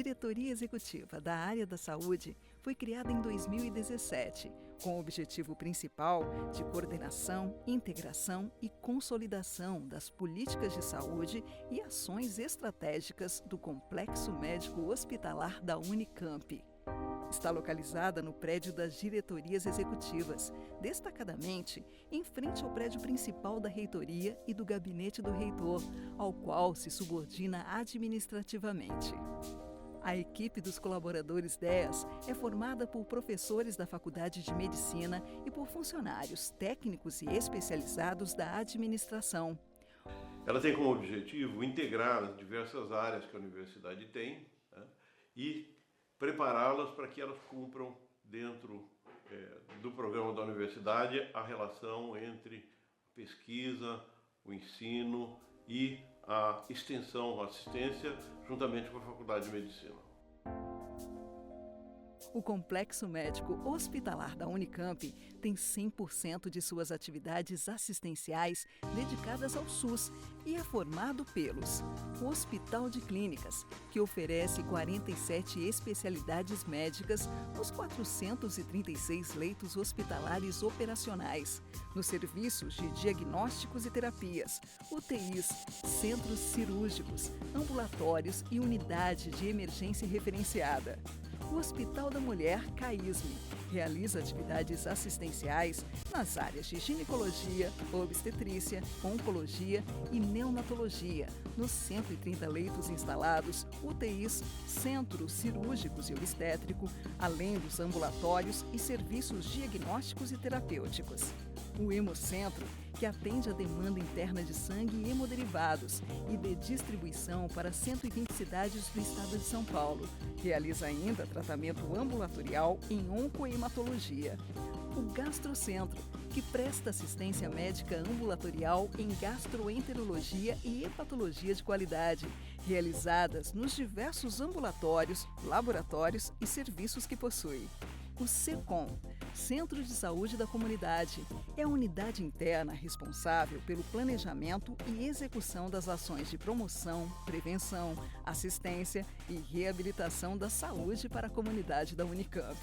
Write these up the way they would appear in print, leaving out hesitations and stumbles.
Diretoria Executiva da Área da Saúde foi criada em 2017, com o objetivo principal de coordenação, integração e consolidação das políticas de saúde e ações estratégicas do Complexo Médico Hospitalar da Unicamp. Está localizada no prédio das diretorias executivas, destacadamente em frente ao prédio principal da reitoria e do gabinete do reitor, ao qual se subordina administrativamente. A equipe dos colaboradores DEAS é formada por professores da Faculdade de Medicina e por funcionários técnicos e especializados da administração. Ela tem como objetivo integrar as diversas áreas que a universidade tem, né, e prepará-las para que elas cumpram dentro do programa da universidade a relação entre pesquisa, o ensino e a extensão, a assistência, juntamente com a Faculdade de Medicina. O Complexo Médico Hospitalar da Unicamp tem 100% de suas atividades assistenciais dedicadas ao SUS e é formado pelos Hospital de Clínicas, que oferece 47 especialidades médicas nos 436 leitos hospitalares operacionais, nos serviços de diagnósticos e terapias, UTIs, centros cirúrgicos, ambulatórios e unidade de emergência referenciada. O Hospital da Mulher CAISME realiza atividades assistenciais nas áreas de ginecologia, obstetrícia, oncologia e neonatologia, nos 130 leitos instalados, UTIs, centros cirúrgicos e obstétrico, além dos ambulatórios e serviços diagnósticos e terapêuticos. O Hemocentro, que atende a demanda interna de sangue e hemoderivados e de distribuição para 120 cidades do estado de São Paulo. Realiza ainda tratamento ambulatorial em oncohematologia. O Gastrocentro, que presta assistência médica ambulatorial em gastroenterologia e hepatologia de qualidade, realizadas nos diversos ambulatórios, laboratórios e serviços que possui. O SECOM, Centro de Saúde da Comunidade, é a unidade interna responsável pelo planejamento e execução das ações de promoção, prevenção, assistência e reabilitação da saúde para a comunidade da Unicamp.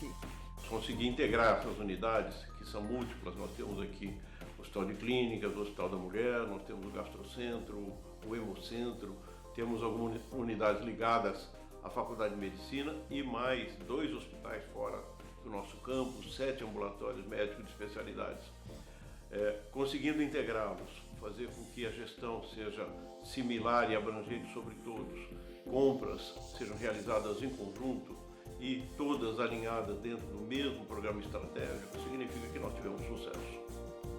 Conseguir integrar essas unidades, que são múltiplas, nós temos aqui o Hospital de Clínicas, o Hospital da Mulher, nós temos o Gastrocentro, o Hemocentro, temos algumas unidades ligadas à Faculdade de Medicina e mais 2 hospitais fora do nosso campus, 7 ambulatórios médicos de especialidades. Conseguindo integrá-los, fazer com que a gestão seja similar e abrangente sobre todos, compras sejam realizadas em conjunto e todas alinhadas dentro do mesmo programa estratégico, significa que nós tivemos sucesso.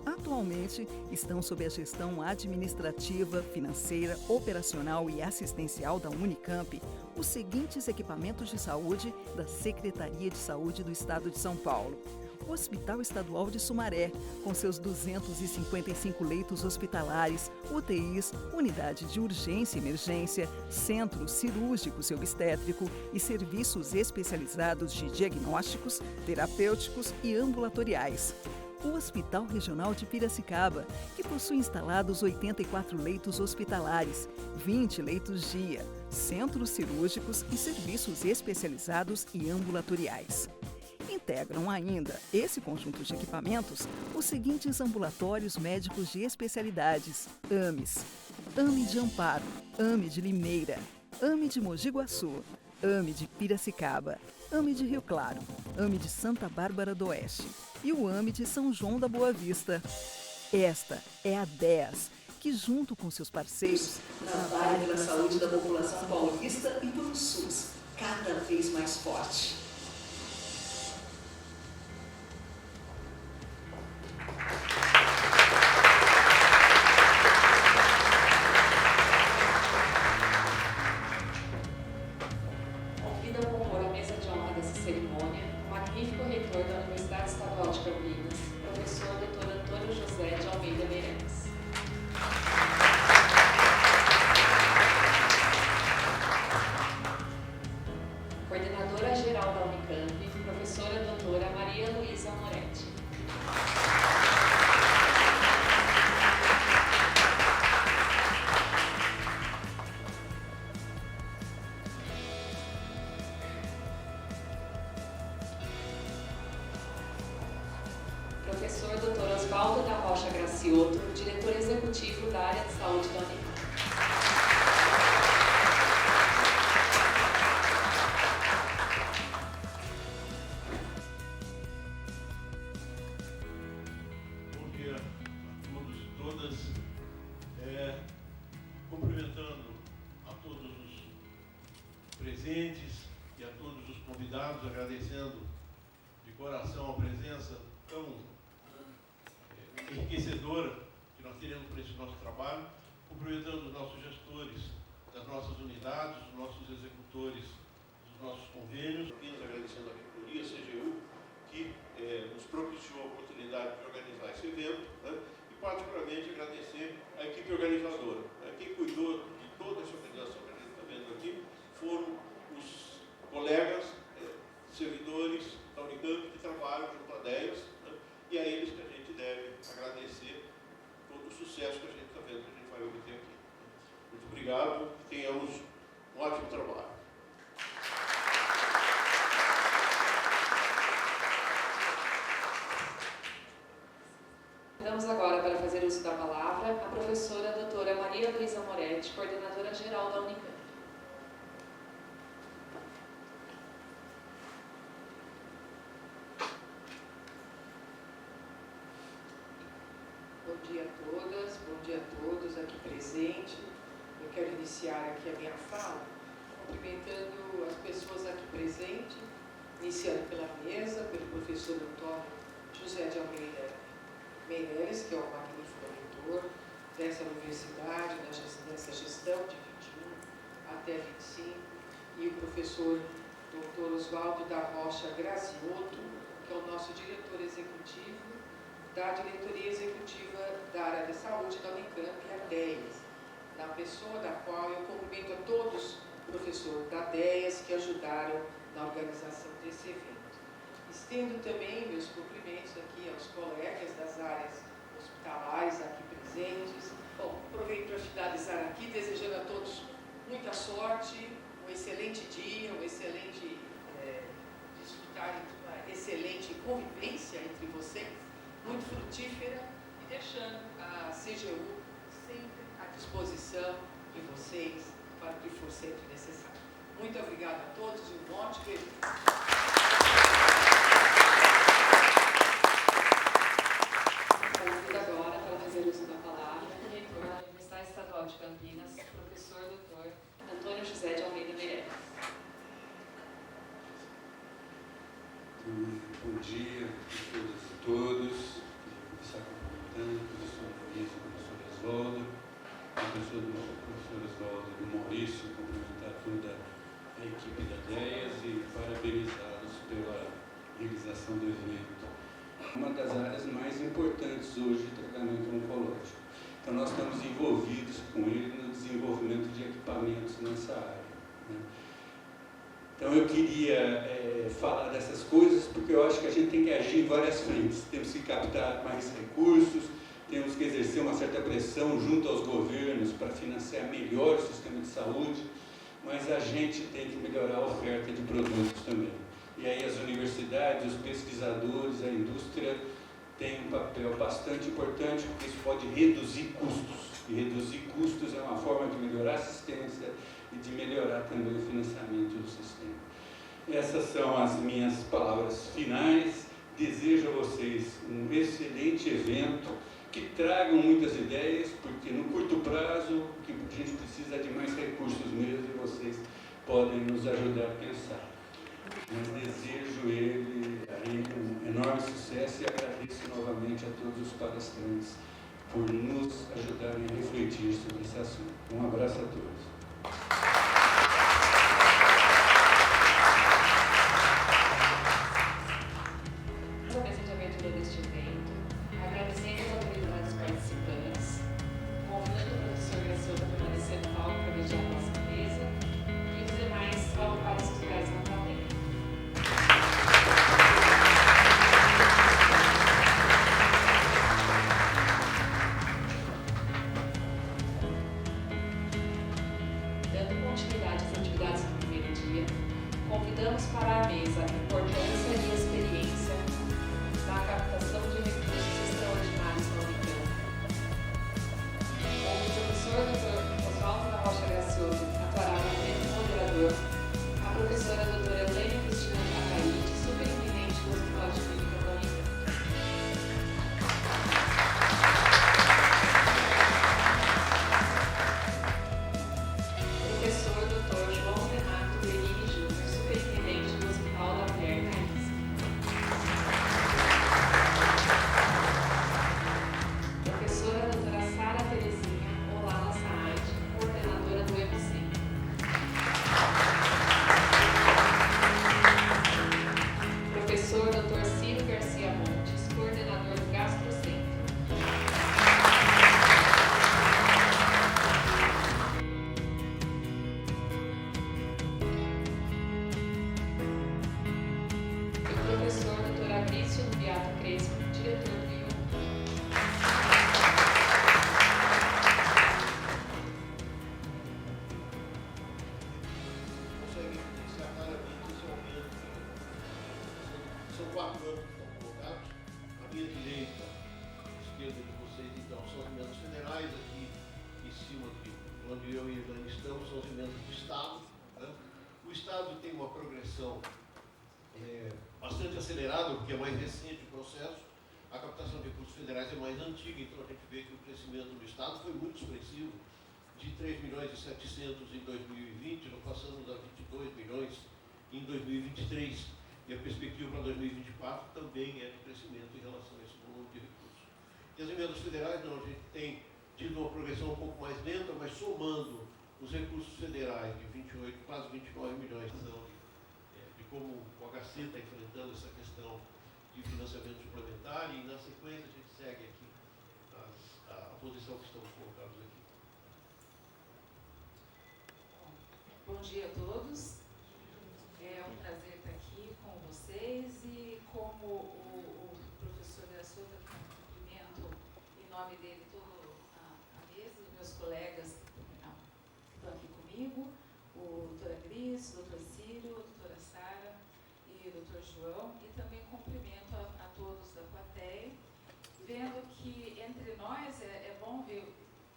Atualmente, estão sob a gestão administrativa, financeira, operacional e assistencial da Unicamp os seguintes equipamentos de saúde da Secretaria de Saúde do Estado de São Paulo. O Hospital Estadual de Sumaré, com seus 255 leitos hospitalares, UTIs, unidade de urgência e emergência, centros cirúrgicos e obstétrico e serviços especializados de diagnósticos, terapêuticos e ambulatoriais. O Hospital Regional de Piracicaba, que possui instalados 84 leitos hospitalares, 20 leitos-dia, centros cirúrgicos e serviços especializados e ambulatoriais. Integram ainda esse conjunto de equipamentos os seguintes ambulatórios médicos de especialidades: AMES, AME de Amparo, AME de Limeira, AME de Mogi Guaçu, AME de Piracicaba, AME de Rio Claro, AME de Santa Bárbara do Oeste e o AME de São João da Boa Vista. Esta é a DEAS, que junto com seus parceiros trabalha pela saúde da população paulista e pelo SUS, cada vez mais forte. Convido a compor a mesa de honra dessa cerimônia o magnífico reitor da Universidade Estadual de Campinas, professor Dr. Antônio José de Almeida Meireles. Coordenadora-geral da Unicamp, professora doutora Maria Luísa Moretti. Oswaldo da Rocha Gracioto, diretor executivo da área de saúde da Unicamp. Bom dia a todos e todas. Cumprimentando a todos os presentes e a todos os convidados, agradecendo de coração a presença tão enriquecedora que nós teremos para esse nosso trabalho, cumprimentando os nossos gestores das nossas unidades, os nossos executores dos nossos convênios, apenas agradecendo a reitoria, a CGU, que nos propiciou a oportunidade de organizar esse evento, né? E particularmente agradecer a equipe organizadora. Quem cuidou de toda essa organização que a gente está vendo aqui foram os colegas, servidores da Unicamp que trabalham junto a DEAS, né? E a eles que a gente deve agradecer todo o sucesso que a gente está vendo, que a gente vai obter aqui. Muito obrigado e tenhamos um ótimo trabalho. Convidamos agora para fazer uso da palavra a professora doutora Maria Luísa Moretti, coordenadora geral da Unicamp. Bom dia a todas, bom dia a todos aqui presentes. Eu quero iniciar aqui a minha fala cumprimentando as pessoas aqui presentes, iniciando pela mesa, pelo professor Antônio José de Almeida Meireles, que é o magnífico reitor dessa universidade, dessa gestão de 21 até 25, e o professor Dr. Oswaldo da Rocha Gracioto, que é o nosso diretor executivo da diretoria executiva da área de saúde da Unicamp, a DEAS, na pessoa da qual eu cumprimento a todos, professor da DEAS, que ajudaram na organização desse evento. Estendo também meus cumprimentos aqui aos colegas das áreas hospitalares aqui presentes. Bom, aproveito para finalizar aqui, desejando a todos muita sorte, um excelente dia, um excelente desfrutar de uma excelente convivência entre vocês, muito frutífera, e deixando a CGU sempre à disposição de vocês para o que for sempre necessário. Muito obrigada a todos e um monte de beijo. Convido agora para fazer uso da palavra o reitor da Universidade Estadual de Campinas, professor Dr. Antônio José de Almeida Meireles. Bom dia a todas e todos. Queria começar cumprimentando o professor Luiz, o professor Oswaldo, o professor Oswaldo e o Maurício, cumprimentar toda a equipe da DEAS e parabenizá-los pela realização do evento. Uma das áreas mais importantes hoje de tratamento oncológico. Então, nós estamos envolvidos com ele no desenvolvimento de equipamentos nessa área, né? Então, eu queria falar dessas coisas porque eu acho que a gente tem que agir em várias frentes. Temos que captar mais recursos, temos que exercer uma certa pressão junto aos governos para financiar melhor o sistema de saúde, mas a gente tem que melhorar a oferta de produtos também. E aí as universidades, os pesquisadores, a indústria têm um papel bastante importante, porque isso pode reduzir custos. E reduzir custos é uma forma de melhorar a assistência e de melhorar também o financiamento do sistema. Essas são as minhas palavras finais. Desejo a vocês um excelente evento, que tragam muitas ideias, porque no curto prazo o que a gente precisa é de mais recursos mesmo, e vocês podem nos ajudar a pensar. Mas desejo ele um enorme sucesso e agradeço novamente a todos os palestrantes por nos ajudarem a refletir sobre esse assunto. Um abraço a todos. Para a mesa de abertura deste evento, agradecendo as autoridades participantes, convidando o professor Gracioto a permanecer no palco para mediar a nossa mesa e os demais a ocupar esses lugares na plateia. Dando continuidade às atividades do primeiro dia, convidamos para a mesa a importância e experiência na captação de recursos extraordinários professor Dr. Abrício Beato Crespo, diretor do IU. Consegue evidenciar claramente esse aumento. São 4 anos que estão colocados. À minha direita, à esquerda de vocês, então, são as emendas federais. Aqui em cima, onde eu e a Elaine estamos, são as emendas de Estado. Né? O Estado tem uma progressão bastante acelerada, porque é mais recente o processo. A captação de recursos federais é mais antiga, então a gente vê que o crescimento do Estado foi muito expressivo. De 3 milhões e 700 em 2020, nós passamos a 22 milhões em 2023. E a perspectiva para 2024 também é de crescimento em relação a esse volume de recursos. E as emendas federais, não, a gente tem tido uma progressão um pouco mais lenta, mas somando os recursos federais de 28, quase 29 milhões, de como o HC está enfrentando essa questão de financiamento suplementar, e na sequência a gente segue aqui a posição que estamos colocados aqui. Bom dia a todos. É um prazer estar aqui com vocês e como o professor Graciotta, cumprimento em nome dele toda a mesa, os meus colegas que estão aqui comigo, o doutor Agris, o doutor Círio, a doutora Sara e o doutor João, e também cumprimento a todos da plateia, vendo que entre nós é bom ver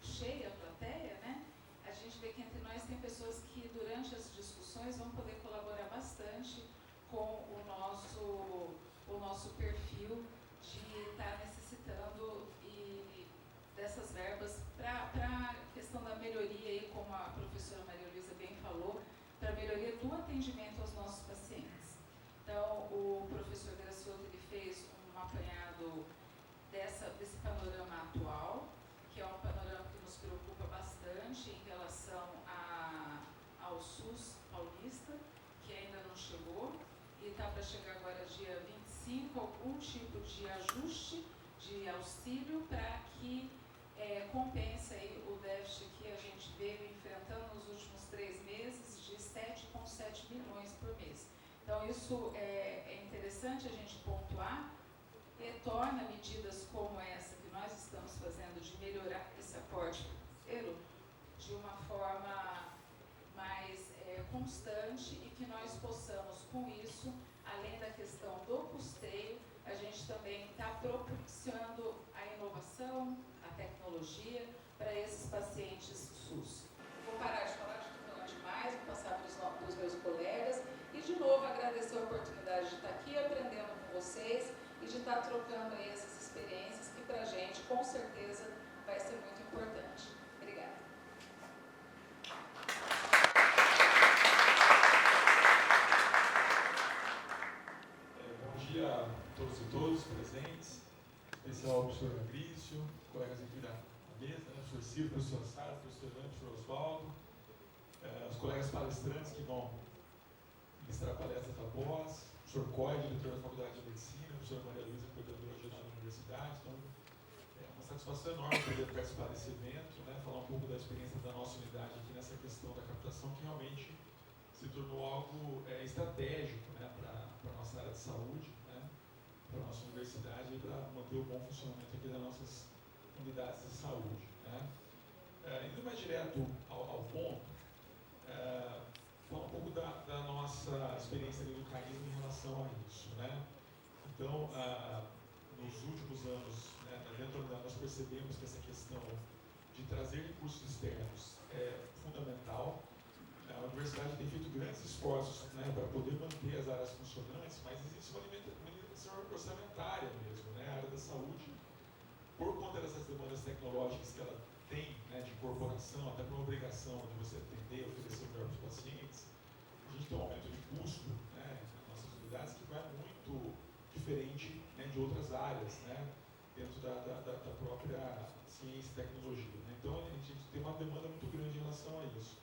cheia a plateia, né? A gente vê que entre nós tem pessoas que durante as discussões vão poder colaborar bastante com o nosso perfil de estar necessitando dessas verbas para a questão da melhoria, e como a professora Maria Luísa bem falou, para a melhoria do atendimento aos nossos pacientes. Então, o professor Graciotta ele fez um apanhado desse panorama atual, que é um panorama que nos preocupa bastante em relação ao SUS paulista, que ainda não chegou, e está para chegar agora dia 25, algum tipo de ajuste de auxílio para que compense aí o déficit que a gente veio enfrentando nos últimos 3 meses de 7,7 milhões por mês. Então, isso é interessante a gente pontuar, torna medidas como essa que nós estamos fazendo de melhorar esse aporte financeiro de uma forma mais constante, e que nós possamos, com isso, além da questão do custeio, a gente também está propiciando a inovação, a tecnologia para esses pacientes SUS. Vou parar de falar, estou falando demais, vou passar para os meus colegas e, de novo, agradecer a oportunidade de estar aqui aprendendo com vocês e de estar trocando aí essas experiências que para a gente, com certeza, vai ser muito importante. Obrigada. Bom dia a todos e todas presentes, em especial ao professor Fabrício, colegas aqui da mesa, né, professor Ciro, professor Sara, professor Dante, professor Oswaldo, os colegas palestrantes que vão ministrar a palestra da pós, o professor Coy, diretor da Faculdade de Medicina, a professora Maria Luísa, coordenadora geral da Universidade. Então, é uma satisfação enorme poder participar desse evento, né, falar um pouco da experiência da nossa unidade aqui nessa questão da captação, que realmente se tornou algo estratégico, né, para a nossa área de saúde, né, para a nossa universidade e para manter o bom funcionamento aqui das nossas unidades de saúde. Né. Indo mais direto ao ponto, falar um pouco da nossa experiência do carisma em relação a isso. Né. Então, nos últimos anos, né, dentro nós percebemos que essa questão de trazer recursos externos é fundamental. A universidade tem feito grandes esforços, né, para poder manter as áreas funcionantes, mas existe uma limitação orçamentária mesmo. Né, a área da saúde, por conta dessas demandas tecnológicas que ela tem, né, de incorporação, até por uma obrigação de você atender, oferecer melhor para os pacientes, a gente tem um aumento de custo, né, nas nossas unidades que vai muito diferente, né, de outras áreas, né, dentro da própria ciência e tecnologia. Né. Então, a gente tem uma demanda muito grande em relação a isso.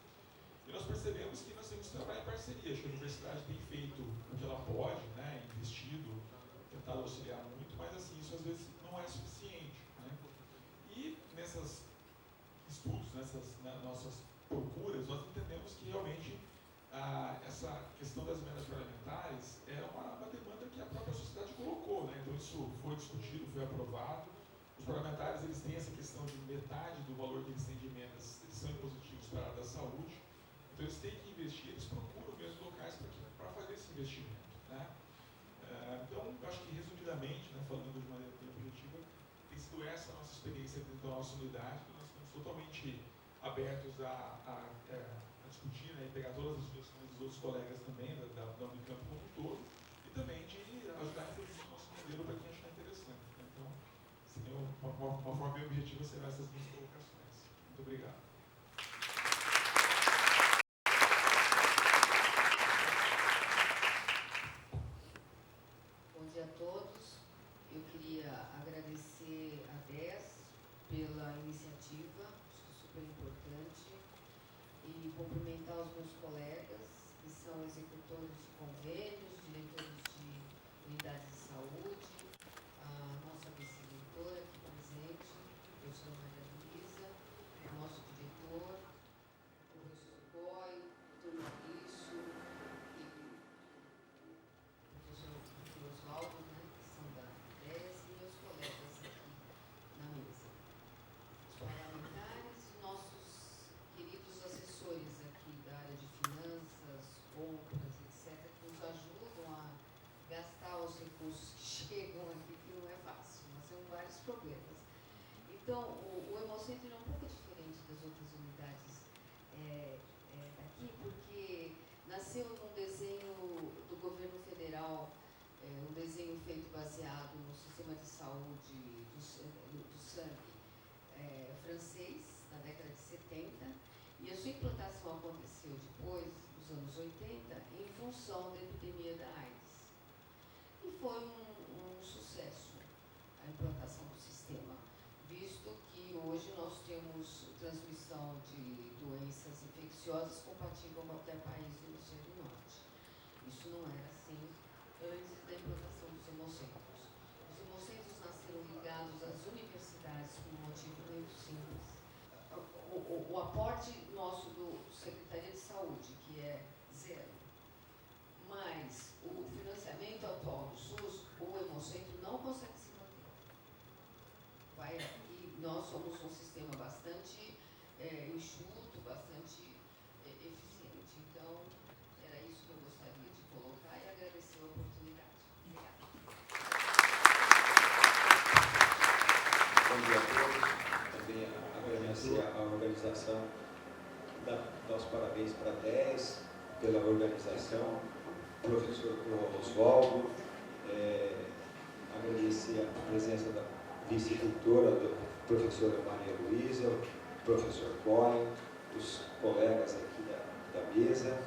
E nós percebemos que nós temos que trabalhar em parceria. Acho que a universidade tem feito o que ela pode, né, investido, tentado auxiliar muito, mas assim, isso às vezes não é suficiente. Né. E nesses estudos, nessas nossas procuras, nós entendemos que realmente essa questão das emendas parlamentares é uma demanda que a própria isso foi discutido, foi aprovado. Os parlamentares eles têm essa questão de metade do valor que eles têm de emendas, eles são impositivos para a área da saúde. Então eles têm que investir, eles procuram mesmo locais para fazer esse investimento, né? Então, eu acho que resumidamente, né, falando de maneira bem objetiva, tem sido essa a nossa experiência dentro da nossa unidade. Nós estamos totalmente abertos a discutir, né, e pegar todas as sugestões dos outros colegas também, da Unicamp como um todo, e também de ajudar a introduzir o nosso modelo para quem achar interessante, né? Então, uma forma bem objetiva serão essas minhas colocações. Muito obrigado. Bom dia a todos. Eu queria agradecer a DES pela iniciativa, acho super importante, e cumprimentar os meus colegas, que são executores de convênios, diretores de unidades de saúde, a nossa vice-diretora aqui presente, a professora Maria Luísa, o nosso diretor, o professor Coy, o doutor Maurício e o professor Oswaldo, né, que são da DES, e meus colegas aqui na mesa. Os parlamentares e nossos queridos assessores aqui da área de finanças, compras, etc., que nos ajudam a gastar os recursos que chegam aqui, que não é fácil, nós temos vários problemas. Então, o Hemocentro é um pouco diferente das outras unidades daqui, porque nasceu num desenho do governo federal, um desenho feito baseado no sistema de saúde do sangue francês, na década de 70, e a sua implantação aconteceu depois, nos anos 80, em função da epidemia da AIDS. E foi um sucesso a implantação do sistema, visto que hoje nós temos transmissão de doenças infecciosas compatível com qualquer país do hemisfério norte. Isso não era assim antes da implantação dos hemocentros. Os hemocentros nasceram ligados às universidades por um motivo muito simples. O aporte nosso do Secretaria de Saúde, que é zero, mas o financiamento atual do SUS, o Hemocentro não consegue se manter. E nós somos um sistema bastante enxuto, bastante eficiente. Então, era isso que eu gostaria de colocar e agradecer a oportunidade. Obrigada. Bom dia a todos. Também agradecer a organização, dar os parabéns para a DES pela organização, professor Oswaldo, agradecer a presença da vice-doutora, da professora Maria Luísa, professor Coy, os colegas aqui da mesa,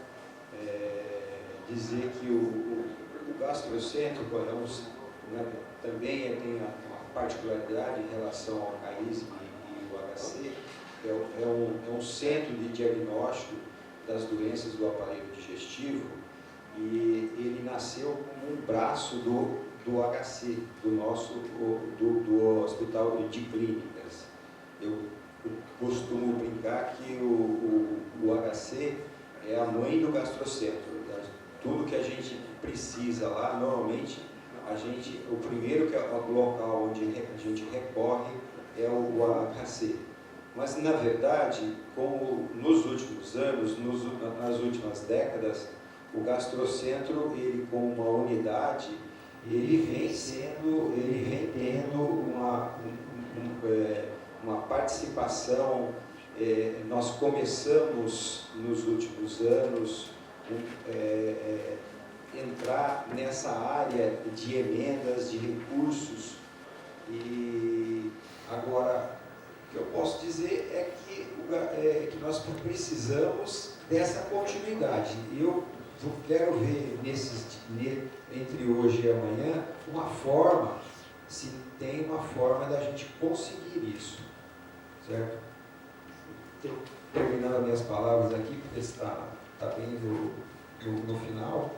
dizer que o gastrocentro também tem uma particularidade em relação ao CAISM e o HC, é um centro de diagnóstico das doenças do aparelho digestivo, e ele nasceu como um braço do HC, do Hospital de Clínicas. Eu costumo brincar que o HC é a mãe do gastrocentro. Tudo que a gente precisa lá, normalmente, o primeiro local onde a gente recorre é o HC. Mas, na verdade, como nos últimos anos, nas últimas décadas, o gastrocentro, ele como uma unidade, ele vem tendo uma participação. Nós começamos nos últimos anos entrar nessa área de emendas, de recursos, e agora o que eu posso dizer é que nós precisamos dessa continuidade. Eu quero ver entre hoje e amanhã se tem uma forma da gente conseguir isso, certo? Terminando as minhas palavras aqui, porque está bem no final,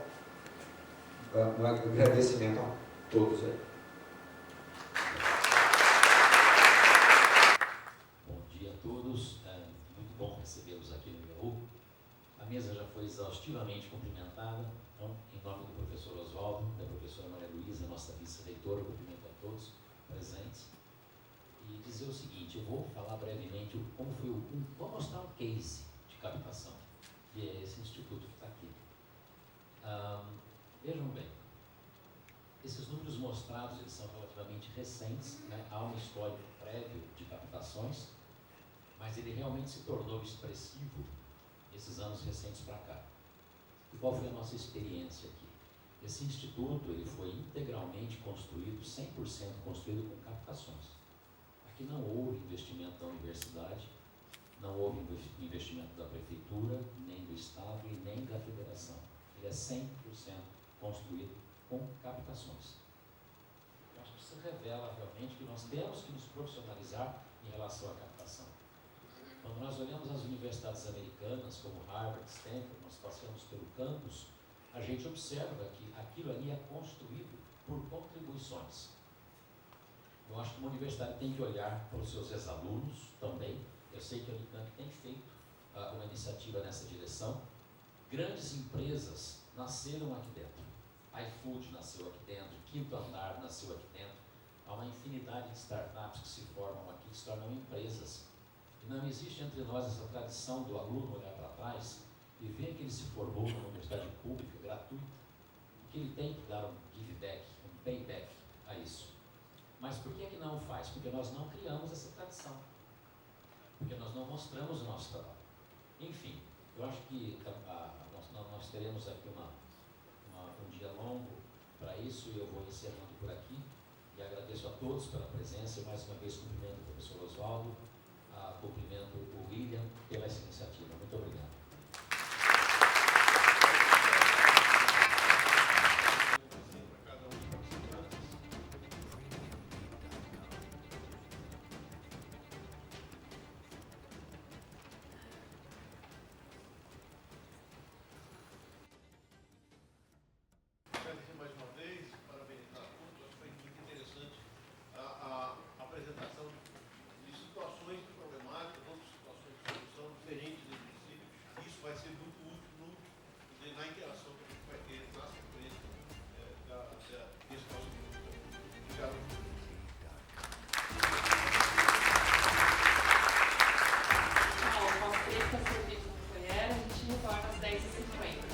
um agradecimento a todos aí. Bom dia a todos, muito bom recebê-los aqui no IAU. A mesa já foi exaustivamente cumprimentada, então, em nome do professor Oswaldo, da professora Maria Luísa, nossa vice-reitora, cumprimento seguinte, eu vou falar brevemente como foi vou mostrar um case de captação, que é esse instituto que está aqui. Vejam bem, esses números mostrados, eles são relativamente recentes, né? Há um histórico prévio de captações, mas ele realmente se tornou expressivo esses anos recentes para cá. E qual foi a nossa experiência aqui? Esse instituto ele foi integralmente construído, 100% construído com captações. Aqui não houve investimento da universidade, não houve investimento da prefeitura, nem do Estado e nem da federação. Ele é 100% construído com captações. Eu acho que isso revela realmente que nós temos que nos profissionalizar em relação à captação. Quando nós olhamos as universidades americanas, como Harvard, Stanford, nós passeamos pelo campus, a gente observa que aquilo ali é construído por contribuições. Eu acho que uma universidade tem que olhar para os seus ex-alunos também. Eu sei que a Unicamp tem feito uma iniciativa nessa direção. Grandes empresas nasceram aqui dentro. iFood nasceu aqui dentro, Quinto Andar nasceu aqui dentro. Há uma infinidade de startups que se formam aqui, que se tornam empresas. E não existe entre nós essa tradição do aluno olhar para trás e ver que ele se formou numa universidade pública, gratuita, que ele tem que dar um give back, um payback a isso. Mas por que não faz? Porque nós não criamos essa tradição. Porque nós não mostramos o nosso trabalho. Enfim, eu acho que nós teremos aqui um dia longo para isso, e eu vou encerrando por aqui. E agradeço a todos pela presença, e mais uma vez cumprimento o professor Oswaldo, cumprimento o William pela essa iniciativa. Muito obrigado. Agradecer mais uma vez, parabenizar a todos. Acho que foi muito interessante a apresentação de situações problemáticas, outras situações de solução diferentes do município. Isso vai ser muito útil na interação que a gente vai ter na sequência desse nosso grupo. Obrigado. Nosso texto a serviço do Foyer, a gente retorna às 10h50.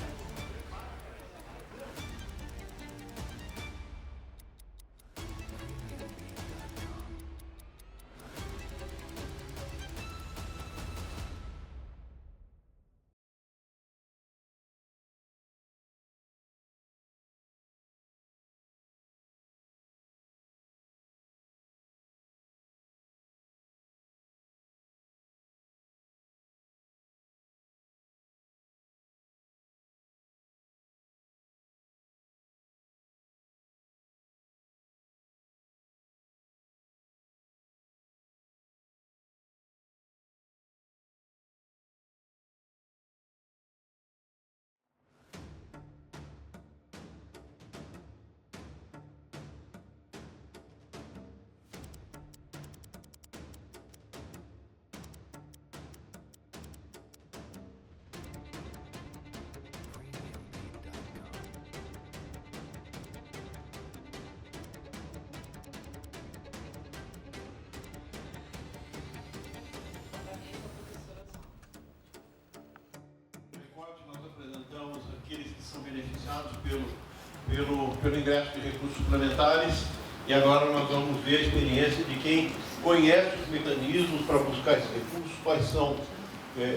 Apresentamos aqueles que são beneficiados pelo ingresso de recursos suplementares, e agora nós vamos ver a experiência de quem conhece os mecanismos para buscar esses recursos, quais são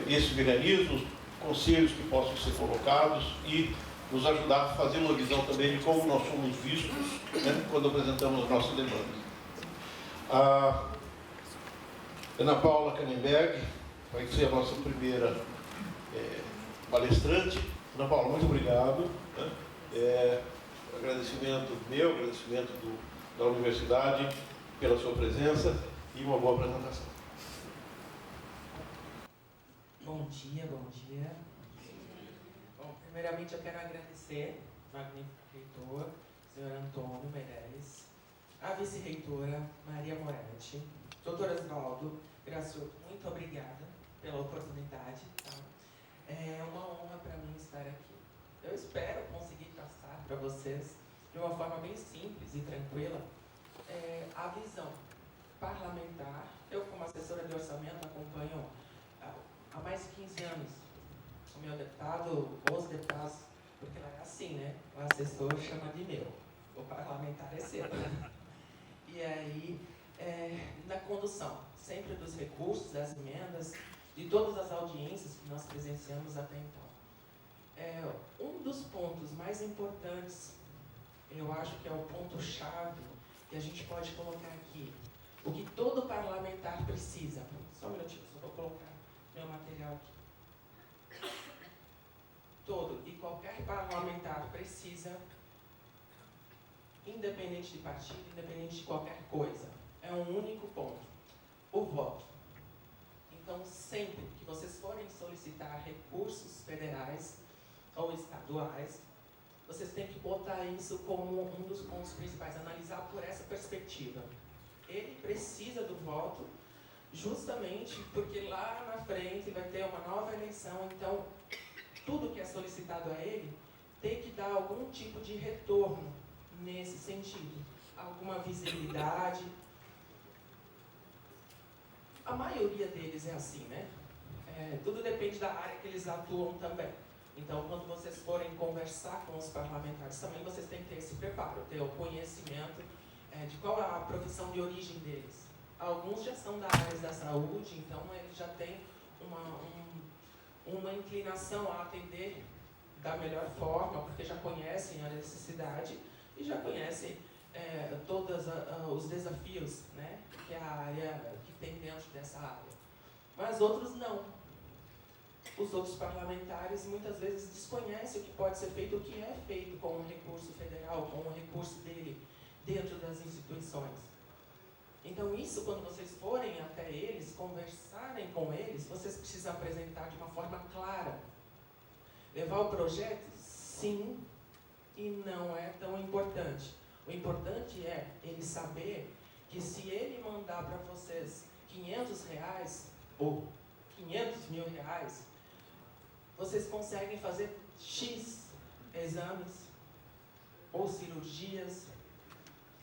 esses mecanismos, conselhos que possam ser colocados e nos ajudar a fazer uma visão também de como nós somos vistos, né, quando apresentamos as nossas demandas. A Ana Paula Kannenberg vai ser a nossa primeira palestrante. Ana Paula, muito obrigado. Agradecimento meu, agradecimento da universidade pela sua presença e uma boa apresentação. Bom dia, bom dia. Bom, primeiramente eu quero agradecer ao magnífico reitor, senhor Antônio Meirelles, a vice-reitora Maria Moretti, doutor Oswaldo Grassuto, muito obrigada pela oportunidade. Tá? É uma honra para mim estar aqui. Eu espero conseguir passar para vocês, de uma forma bem simples e tranquila, a visão parlamentar, eu como assessora de orçamento acompanho há mais de 15 anos o meu deputado, os deputados, porque lá é assim, né? O assessor chama de meu, o parlamentar é seu. E aí, na condução, sempre dos recursos, das emendas, de todas as audiências que nós presenciamos até então. Um dos pontos mais importantes, eu acho que é o ponto-chave que a gente pode colocar aqui, o que todo parlamentar precisa. Só um minutinho, só vou colocar meu material aqui. Todo e qualquer parlamentar precisa, independente de partido, independente de qualquer coisa, é um único ponto: o voto. Então, sempre que vocês forem solicitar recursos federais ou estaduais, vocês têm que botar isso como um dos pontos principais, analisar por essa perspectiva. Ele precisa do voto, justamente porque lá na frente vai ter uma nova eleição, então tudo que é solicitado a ele tem que dar algum tipo de retorno nesse sentido, alguma visibilidade. A maioria deles é assim, né? Tudo depende da área que eles atuam também. Então, quando vocês forem conversar com os parlamentares também, vocês têm que ter esse preparo, ter o conhecimento de qual é a profissão de origem deles. Alguns já são da área da saúde, então eles já têm uma inclinação a atender da melhor forma, porque já conhecem a necessidade e já conhecem todos os desafios, né, que a área que tem dentro dessa área. Mas outros não. Os outros parlamentares muitas vezes desconhecem o que pode ser feito, o que é feito com o recurso federal, com o recurso dele dentro das instituições. Então isso, quando vocês forem até eles, conversarem com eles, vocês precisam apresentar de uma forma clara. Levar o projeto, sim, e não é tão importante. O importante é ele saber que se ele mandar para vocês R$500 ou R$500.000, vocês conseguem fazer X exames ou cirurgias.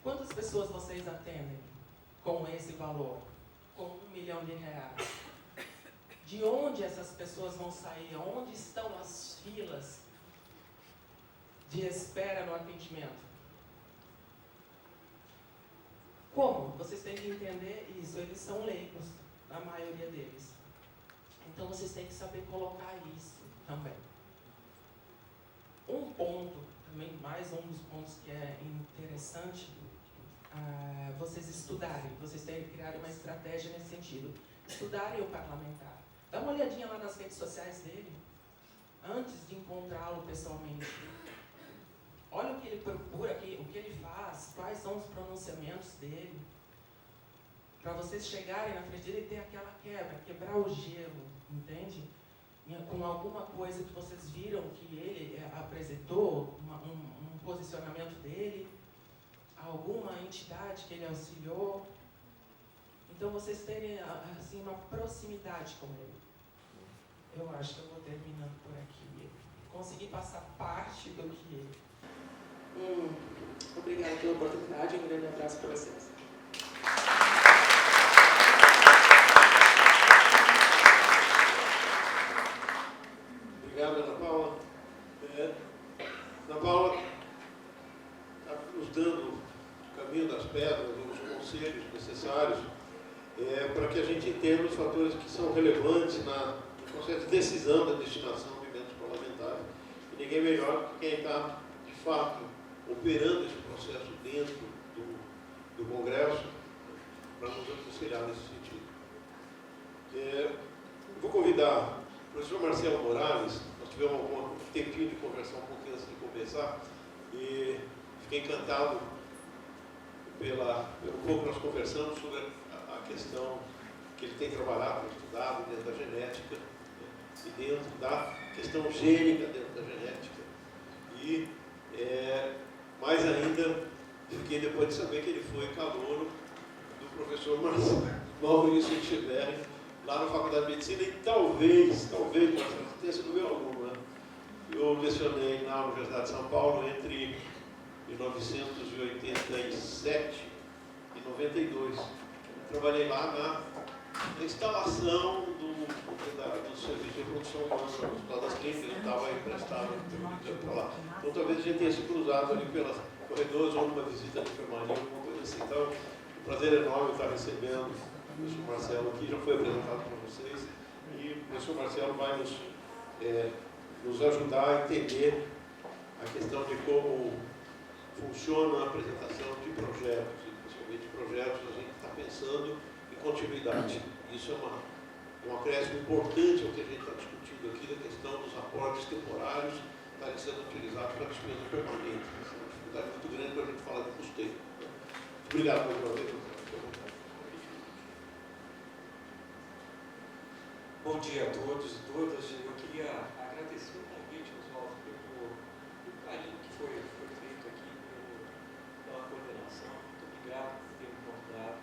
Quantas pessoas vocês atendem com esse valor? Com R$1 milhão? De onde essas pessoas vão sair? Onde estão as filas de espera no atendimento? Como? Vocês têm que entender isso. Eles são leigos, a maioria deles. Então vocês têm que saber colocar isso também. Um ponto, também mais um dos pontos que é interessante, vocês estudarem. Vocês têm que criar uma estratégia nesse sentido. Estudarem o parlamentar. Dá uma olhadinha lá nas redes sociais dele, antes de encontrá-lo pessoalmente. Olha o que ele procura, o que ele faz, quais são os pronunciamentos dele. Para vocês chegarem na frente dele e ter aquela quebrar o gelo, entende? Com alguma coisa que vocês viram que ele apresentou, um posicionamento dele, alguma entidade que ele auxiliou. Então vocês terem assim, uma proximidade com ele. Eu acho que eu vou terminando por aqui. Consegui passar parte do que... Obrigada pela oportunidade e um grande abraço para vocês. Obrigado, Ana Paula. Ana Paula está nos dando o caminho das pedras, os conselhos necessários para que a gente entenda os fatores que são relevantes no processo de decisão da destinação de emendas parlamentares. E ninguém melhor que quem está, de fato, operando esse processo dentro do Congresso para nos aconselhar nesse sentido. Vou convidar o professor Marcelo Morales. Nós tivemos um tempinho de conversar um pouquinho antes de começar e fiquei encantado pelo pouco que nós conversamos sobre a questão que ele tem trabalhado, estudado dentro da genética, e dentro da questão gênica dentro da genética. E, mais ainda, fiquei depois de saber que ele foi calouro do professor Maurício Echeverri, lá na Faculdade de Medicina, e talvez, tenha sido meu aluno, né? Eu lecionei na Universidade de São Paulo entre 1987 e 92. trabalhei lá na instalação do serviço de produção humana no Hospital das Clínicas, eu estava emprestado para lá. Então talvez a gente tenha se cruzado ali pelas corredores ou numa visita de enfermaria, alguma coisa assim. Então, um prazer enorme estar recebendo o professor Marcelo aqui, já foi apresentado para vocês, e o professor Marcelo vai nos ajudar a entender a questão de como funciona a apresentação de projetos, e principalmente projetos a gente está pensando em continuidade. Isso é um acréscimo importante ao que a gente está discutindo aqui, da questão dos aportes temporários estarem sendo utilizados para despesa permanente. Essa é uma dificuldade muito grande para a gente falar de custeio. Muito obrigado pelo convite. Bom dia a todos e todas. Eu queria agradecer o convite, Oswaldo, pelo carinho que foi feito aqui pela coordenação. Muito obrigado por ter me convidado.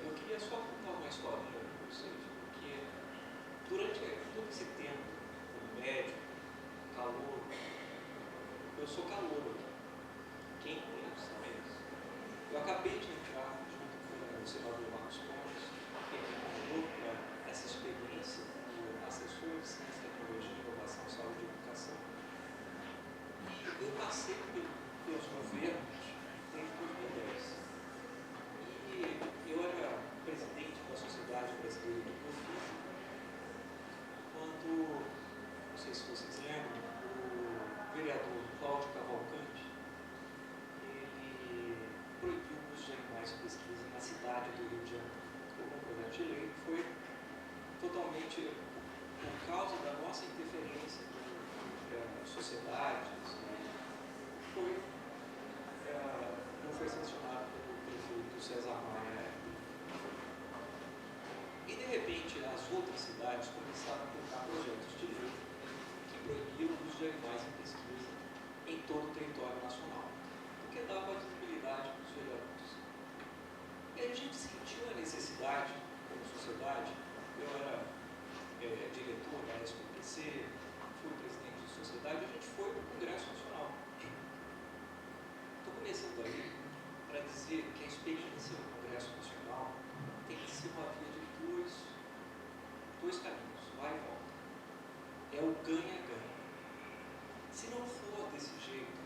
Eu queria só contar uma historinha para vocês, porque durante todo esse tempo, como médico, calor, eu sou calouro aqui. Quem conhece sabe isso. Eu acabei de entrar junto com o senador Marcos Pontes, que me convidou para essa experiência como assessor de ciência, tecnologia, inovação, saúde e educação. Eu passei pelos governos desde 2010. E eu era presidente da Sociedade Brasileira de Biofísica quando, não sei se vocês lembram, o vereador Cláudio Cavalcante, ele proibiu o uso de animais de pesquisa na cidade do Rio de Janeiro. Como um projeto de lei foi totalmente por causa da nossa interferência entre as sociedades, não foi sancionado pelo prefeito César Maia. E de repente as outras cidades começaram a colocar projetos de lei que proibiam o uso de animais em pesquisa em todo o território nacional, porque dava visibilidade para os vereadores. E aí a gente sentiu a necessidade, como sociedade. Eu era diretor da SPPC, fui presidente de sociedade, a gente foi para o Congresso Nacional. Estou começando aí para dizer que a experiência do Congresso Nacional tem que ser uma via de dois caminhos, vai e volta. É o ganha-ganha. Se não for desse jeito,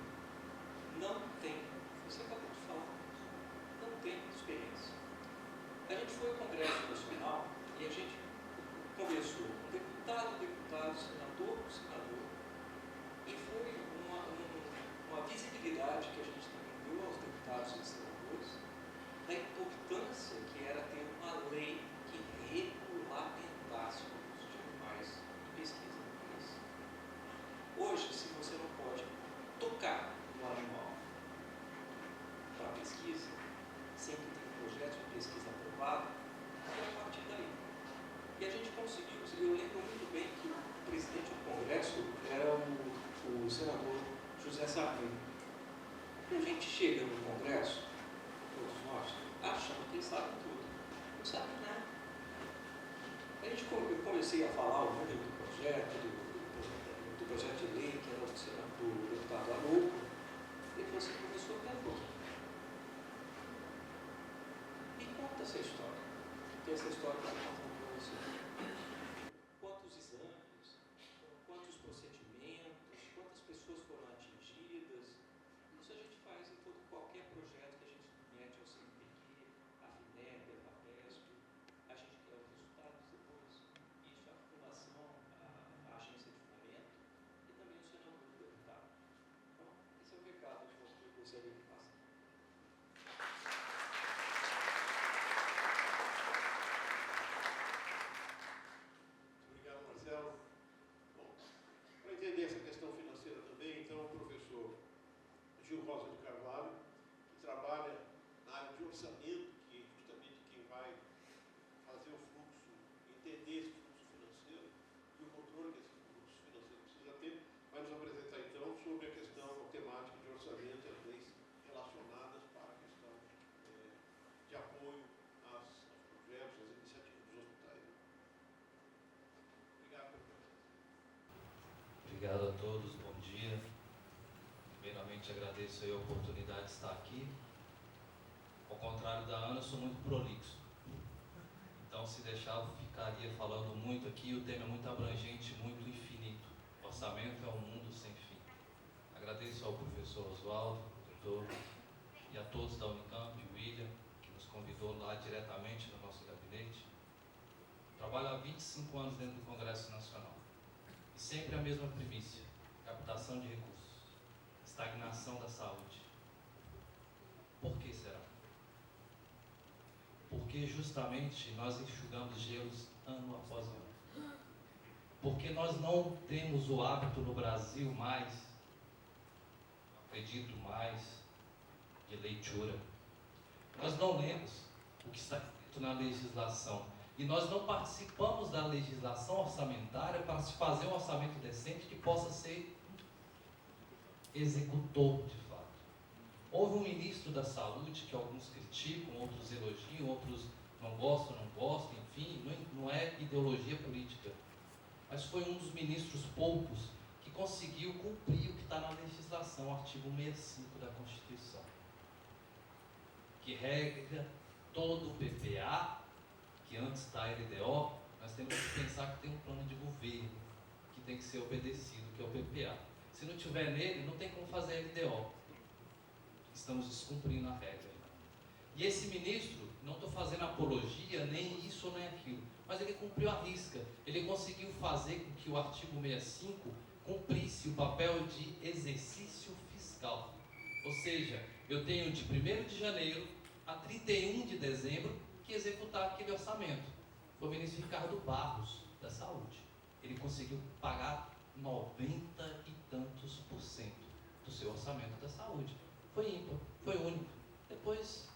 não tem, você acabou de falar, não tem experiência. A gente foi ao Congresso Nacional e a gente conversou com deputado, senador, e foi uma visibilidade que a gente também deu aos deputados e senadores da importância que era ter uma lei que regulamentasse o uso de animais em pesquisa no país. Hoje, se você não pode tocar no animal para pesquisa, sem que tenha um projeto de pesquisa aprovado, é a partir daí. E a gente conseguiu, eu lembro muito bem que o presidente do Congresso era o senador José Sarney. E a gente chega no Congresso, todos nós, achando que eles sabem tudo. Não sabem nada. Eu comecei a falar o número do projeto, do projeto de lei, que era do deputado Haroldo. Ele falou assim, professor, pergunta. Me conta essa história. Porque essa história está contando para você. Quantos exames, quantos procedimentos, quantas pessoas foram atingidas. Isso a gente faz em qualquer projeto que a gente mete ao CNPq, a FINEP, a FAPESP. A gente quer os resultados depois. Isso é a fundação, a agência de fomento e também o senador do deputado. Então, esse é o recado que eu gostaria de passar. Obrigado, Marcelo. Bom, para entender essa questão financeira também, então, o professor Gil Rosa de Carvalho, que trabalha na área de orçamento, que é justamente quem vai fazer o fluxo, entender esse fluxo financeiro e o controle que esse fluxo financeiro precisa ter, vai nos apresentar então sobre a questão, a temática de orçamento e as leis relacionadas para a questão de apoio aos projetos, às iniciativas dos hospitais. Obrigado pela presença. Obrigado a todos, bom dia. Primeiramente agradeço aí a oportunidade de estar aqui. Bom, contrário da Ana, eu sou muito prolixo. Então, se deixar, eu ficaria falando muito aqui. O tema é muito abrangente, muito infinito. O orçamento é um mundo sem fim. Agradeço ao professor Oswaldo, doutor, e a todos da Unicamp, o William, que nos convidou lá diretamente no nosso gabinete. Trabalho há 25 anos dentro do Congresso Nacional. E sempre a mesma premissa: captação de recursos, estagnação da saúde. Por que será? Porque justamente nós enxugamos gelos ano após ano. Porque nós não temos o hábito no Brasil mais, acredito mais, de leitura. Nós não lemos o que está escrito na legislação. E nós não participamos da legislação orçamentária para se fazer um orçamento decente que possa ser executor de fato. Houve um ministro da Saúde que alguns criticam, outros elogiam, outros não gostam, enfim, não é ideologia política. Mas foi um dos ministros poucos que conseguiu cumprir o que está na legislação, o artigo 65 da Constituição, que regra todo o PPA, que antes da LDO, nós temos que pensar que tem um plano de governo que tem que ser obedecido, que é o PPA. Se não tiver nele, não tem como fazer LDO. Estamos descumprindo a regra. E esse ministro, não estou fazendo apologia, nem isso ou nem aquilo, mas ele cumpriu a risca. Ele conseguiu fazer com que o artigo 65 cumprisse o papel de exercício fiscal. Ou seja, eu tenho de 1º de janeiro a 31 de dezembro que executar aquele orçamento. Foi o ministro Ricardo Barros, da Saúde. Ele conseguiu pagar 90 e tantos % do seu orçamento da saúde. Foi ímpar, foi único. Depois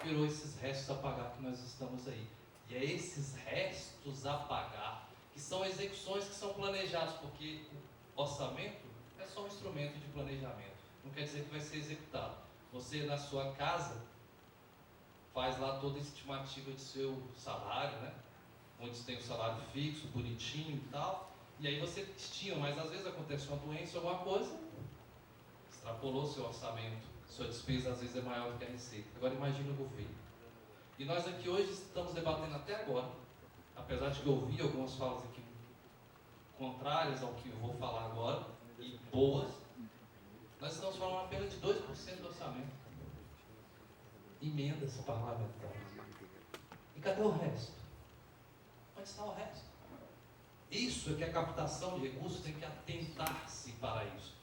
virou esses restos a pagar que nós estamos aí. E é esses restos a pagar que são execuções que são planejadas, porque o orçamento é só um instrumento de planejamento. Não quer dizer que vai ser executado. Você, na sua casa, faz lá toda a estimativa de seu salário, né? Onde tem o salário fixo, bonitinho e tal. E aí você estima, mas às vezes acontece uma doença, alguma coisa, extrapolou seu orçamento, sua despesa às vezes é maior do que a receita. Agora imagine o governo. E nós aqui hoje estamos debatendo até agora, apesar de que eu ouvi algumas falas aqui contrárias ao que eu vou falar agora, e boas, nós estamos falando apenas de 2% do orçamento. Emendas parlamentares. E cadê o resto? Onde está o resto? Isso é que a captação de recursos tem que atentar-se para isso.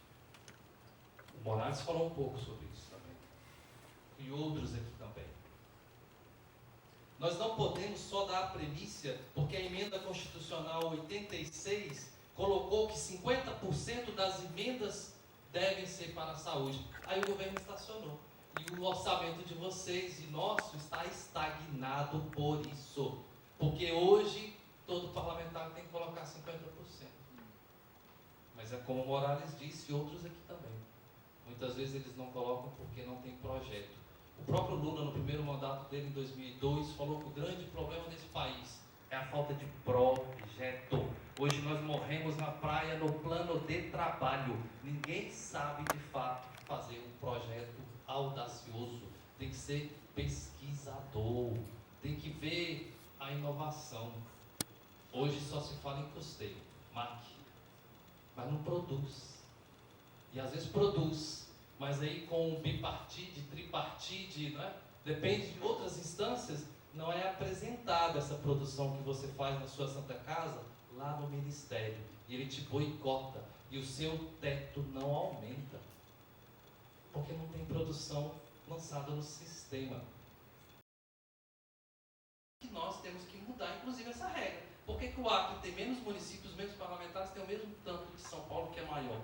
O Moraes falou um pouco sobre isso também. E outros aqui também. Nós não podemos só dar a premissa, porque a emenda constitucional 86 colocou que 50% das emendas devem ser para a saúde. Aí o governo estacionou. E o orçamento de vocês e nosso está estagnado por isso. Porque hoje todo parlamentar tem que colocar 50%. Mas é como o Morales disse e outros aqui também. Muitas vezes eles não colocam porque não tem projeto. O próprio Lula, no primeiro mandato dele, em 2002, falou que o grande problema desse país é a falta de projeto. Hoje nós morremos na praia no plano de trabalho. Ninguém sabe, de fato, fazer um projeto audacioso. Tem que ser pesquisador. Tem que ver a inovação. Hoje só se fala em custeio, mas não produz. E às vezes produz, mas aí com bipartite, tripartite, não é? Depende de outras instâncias, não é apresentada essa produção que você faz na sua Santa Casa, lá no Ministério. E ele te boicota, e o seu teto não aumenta. Porque não tem produção lançada no sistema. Que nós temos que mudar, inclusive, essa regra. Por que o Acre tem menos municípios, menos parlamentares, tem o mesmo tanto de São Paulo, que é maior?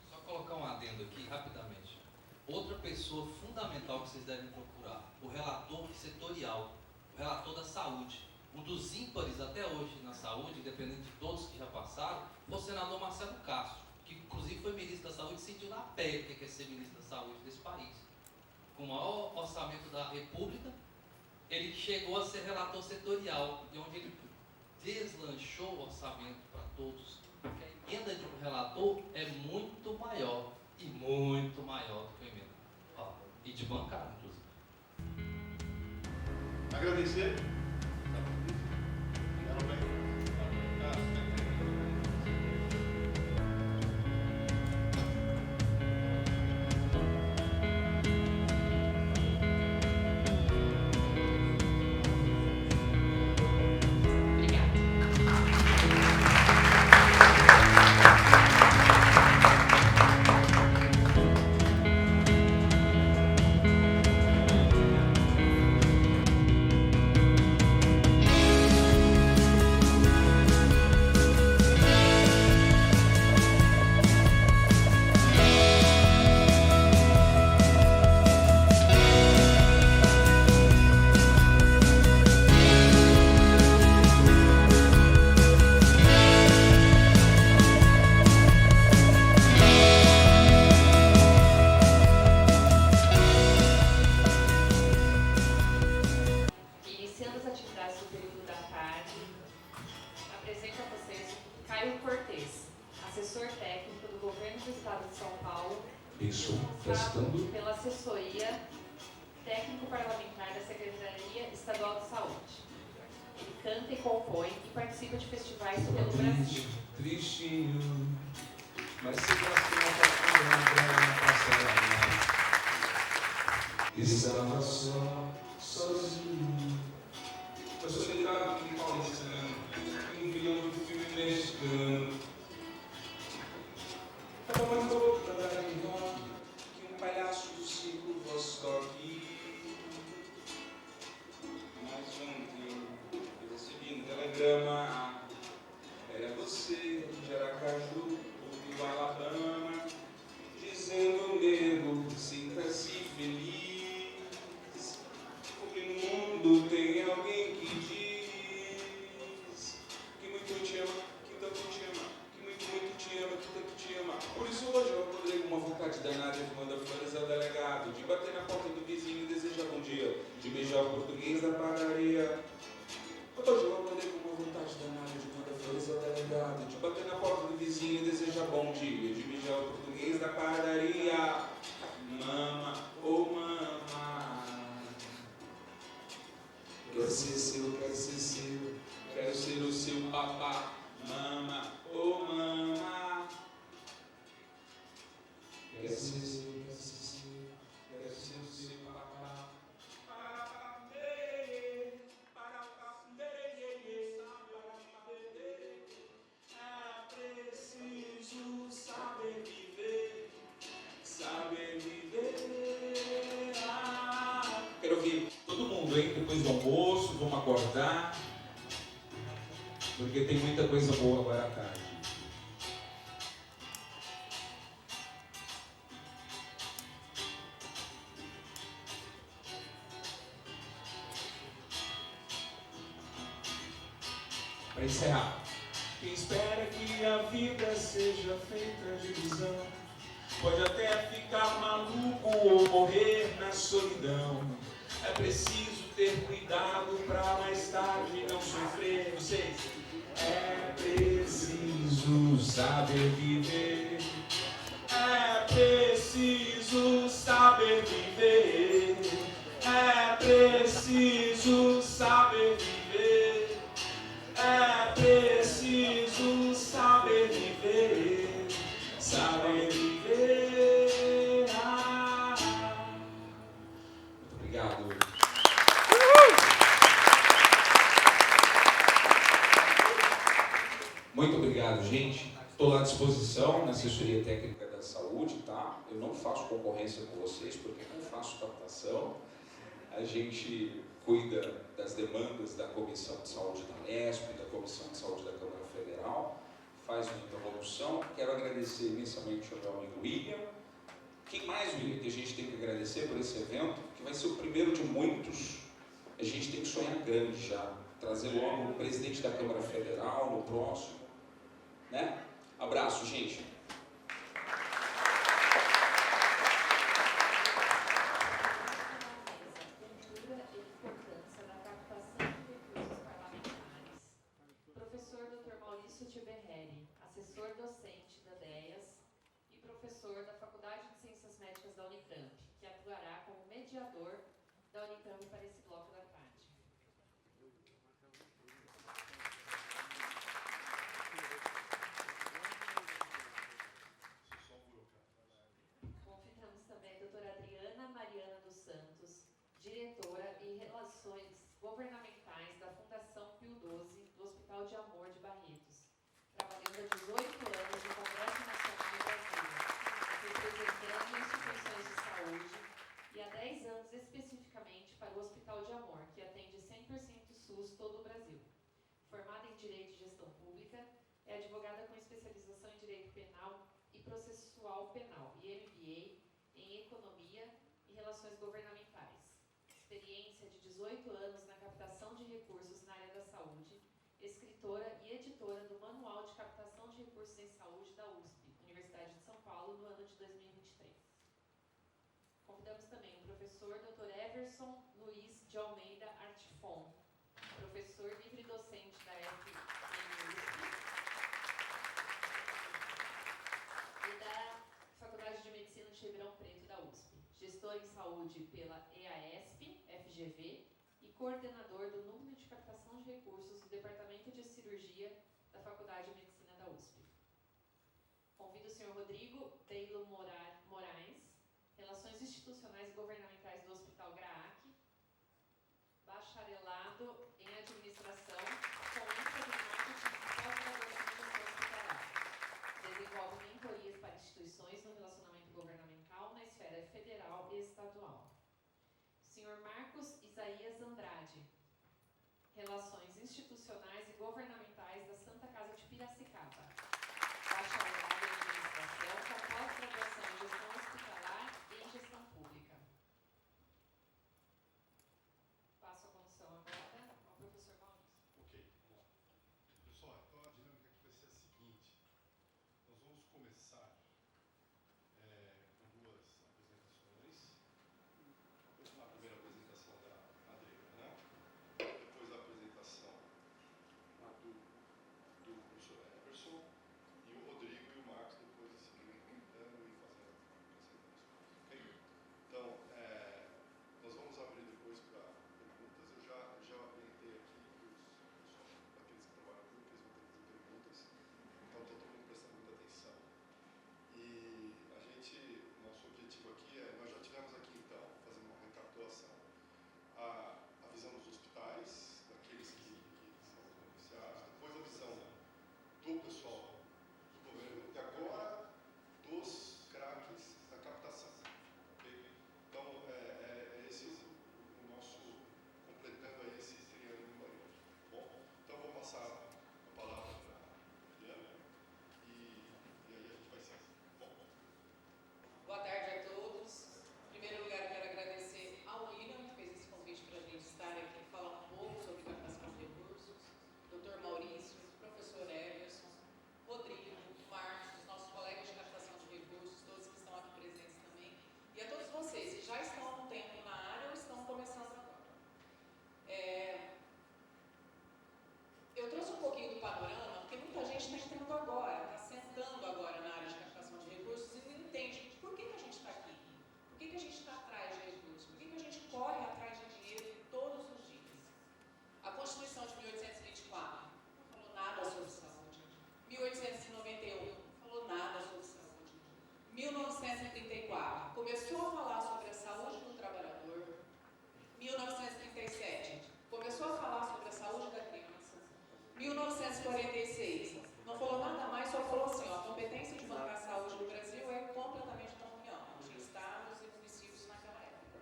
Só colocar um adendo aqui, rapidamente. Outra pessoa fundamental que vocês devem procurar, o relator setorial, o relator da saúde. Um dos ímpares até hoje na saúde, independente de todos que já passaram, foi o senador Marcelo Castro, que inclusive foi ministro da saúde e sentiu na pele o que é ser ministro da saúde desse país. Com o maior orçamento da República, ele chegou a ser relator setorial, e onde ele deslanchou o orçamento para todos. Porque a emenda de um relator é muito maior, e muito maior do que a emenda. E de bancada, inclusive. Agradecer. Iniciando as atividades do período da tarde, apresento a vocês Caio Cortez, assessor técnico do Governo do Estado de São Paulo, Isso, responsável testando. pela assessoria técnico-parlamentar da Secretaria Estadual de Saúde. Ele canta e compõe e participa de festivais pelo Brasil. Tristinho, mas se não passará. Estava sozinho. Eu sou ligado em paulistano, um vilão de filme mexicano. Tava mais louco pra dar em rock que um palhaço do circo Vostok. Mas ontem eu recebi um telegrama. Era você de Aracaju, do Alabama, dizendo, nego, sinta-se feliz. Porque no mundo tem alguém que diz que muito te ama, que tanto te ama, que muito te ama, que tanto te ama. Por isso hoje eu acordei com uma vontade danada de mandar flores ao delegado, de bater na porta do vizinho e desejar bom dia, de beijar o português da padaria. Hoje eu acordei com uma vontade danada de mandar flores ao delegado, de bater na porta do vizinho e desejar bom dia, de beijar o português da padaria. Mama, oh mama. Quero ser seu, quero ser seu, quero ser o seu papá. Mama, oh mama. Quero ser seu, quero ser seu, quero ser o seu papá. É preciso saber viver, saber viver. Quero ouvir todo mundo, hein? Depois do almoço, vamos acordar, porque tem muita coisa boa agora à tarde. Para encerrar. Quem espera que a vida seja feita de ilusão pode até ficar maluco ou morrer na solidão. É preciso ter cuidado para mais tarde não sofrer. Vocês. É preciso saber viver. É preciso saber viver. É preciso saber viver. É preciso saber viver. Saber viver. Muito obrigado. Muito obrigado, gente. Estou lá à disposição na assessoria técnica da saúde, tá? Eu não faço concorrência com vocês, porque não faço captação. A gente cuida das demandas da Comissão de Saúde da Lesp, da Comissão de Saúde da Câmara Federal, faz uma interlocução. Quero agradecer imensamente ao meu amigo William. Quem mais, William, que a gente tem que agradecer por esse evento, que vai ser o primeiro de muitos. A gente tem que sonhar grande já, trazer logo o presidente da Câmara Federal no próximo, né? Abraço, gente. Professor Dr. Maurício Tiberreri, assessor docente da DEAS e professor da Faculdade de Ciências Médicas da Unicamp, que atuará como mediador da Unicamp para esse bloco da tarde. diretora e Relações Governamentais da Fundação Pio XII do Hospital de Amor de Barretos, trabalhando há 18 anos no Congresso Nacional em Brasília, representando instituições de saúde, e há 10 anos especificamente para o Hospital de Amor, que atende 100% SUS todo o Brasil. Formada em Direito e Gestão Pública, é advogada com especialização em Direito Penal e Processual Penal e MBA em Economia e Relações Governamentais. Experiência de 18 anos na captação de recursos na área da saúde, escritora e editora do Manual de Captação de Recursos em Saúde da USP, Universidade de São Paulo, no ano de 2023. Convidamos também o professor Dr. Everson Luiz de Almeida Artifon, professor livre-docente da FMUSP e da Faculdade de Medicina de Ribeirão Preto da USP, gestor em saúde pela EASP, FGV, e coordenador do Núcleo de Captação de Recursos do Departamento de Cirurgia da Faculdade de Medicina da USP. Convido o senhor Rodrigo Deilo Moraes, Relações Institucionais e Governamentais do Hospital GRAAC, bacharelado em Administração, com ênfase em Marketing e pós-graduação em Gestão Hospitalar. Desenvolve mentorias para instituições no relacionamento governamental na esfera federal e estadual. Sr. Marcos Isaías Andrade, Relações Institucionais e Governamentais da Santa Casa de Piracicaba, bacharelado em Administração, com pós-graduação em Gestão Hospitalar e em Gestão Pública. Passo a condução agora ao professor Maurício. Ok, vamos lá. Pessoal, então a dinâmica aqui vai ser a seguinte. Nós vamos começar com duas apresentações. A primeira apresentação da Adriana, né? Depois a apresentação do professor Everson, e o Rodrigo e o Marcos depois a seguir comentando e fazendo apresentações. Okay? Então, nós vamos abrir depois para perguntas. Eu já orientei aqui aqueles que trabalham comigo, que eles vão ter que fazer perguntas. Então, estou todo mundo prestando muita atenção. E nosso objetivo aqui nós já tivemos aqui então, fazendo uma recapitulação, a visão dos hospitais, daqueles que são beneficiados, depois a visão do pessoal do governo e agora dos craques da captação. Okay? Então, esse o nosso, completando aí esse triângulo aí. Bom, então vou passar a palavra para a Adriana e aí a gente vai ser assim. Boa tarde a todos. Em primeiro lugar, quero agradecer ao William, que fez esse convite para a gente estar aqui e falar um pouco sobre captação de recursos, Dr. Maurício, professor Everson, Rodrigo, Marcos, nossos colegas de captação de recursos, todos que estão aqui presentes também, e a todos vocês que já estão há um tempo na área ou estão começando agora. Eu trouxe um pouquinho do panorama, porque muita gente está entrando agora, está sentando agora na área de captação de recursos e não entende por que a gente está aqui, por que a gente está atrás de recursos, por que a gente corre atrás de dinheiro todos os dias. A Constituição de 1824 não falou nada sobre saúde. 1891 não falou nada sobre saúde. 1934 começou a falar sobre a saúde do trabalhador. 1937 começou a falar sobre a saúde da criança. 1946 não falou nada mais, só falou assim, a competência de bancar a saúde do Brasil é completamente da União, de estados e municípios naquela época.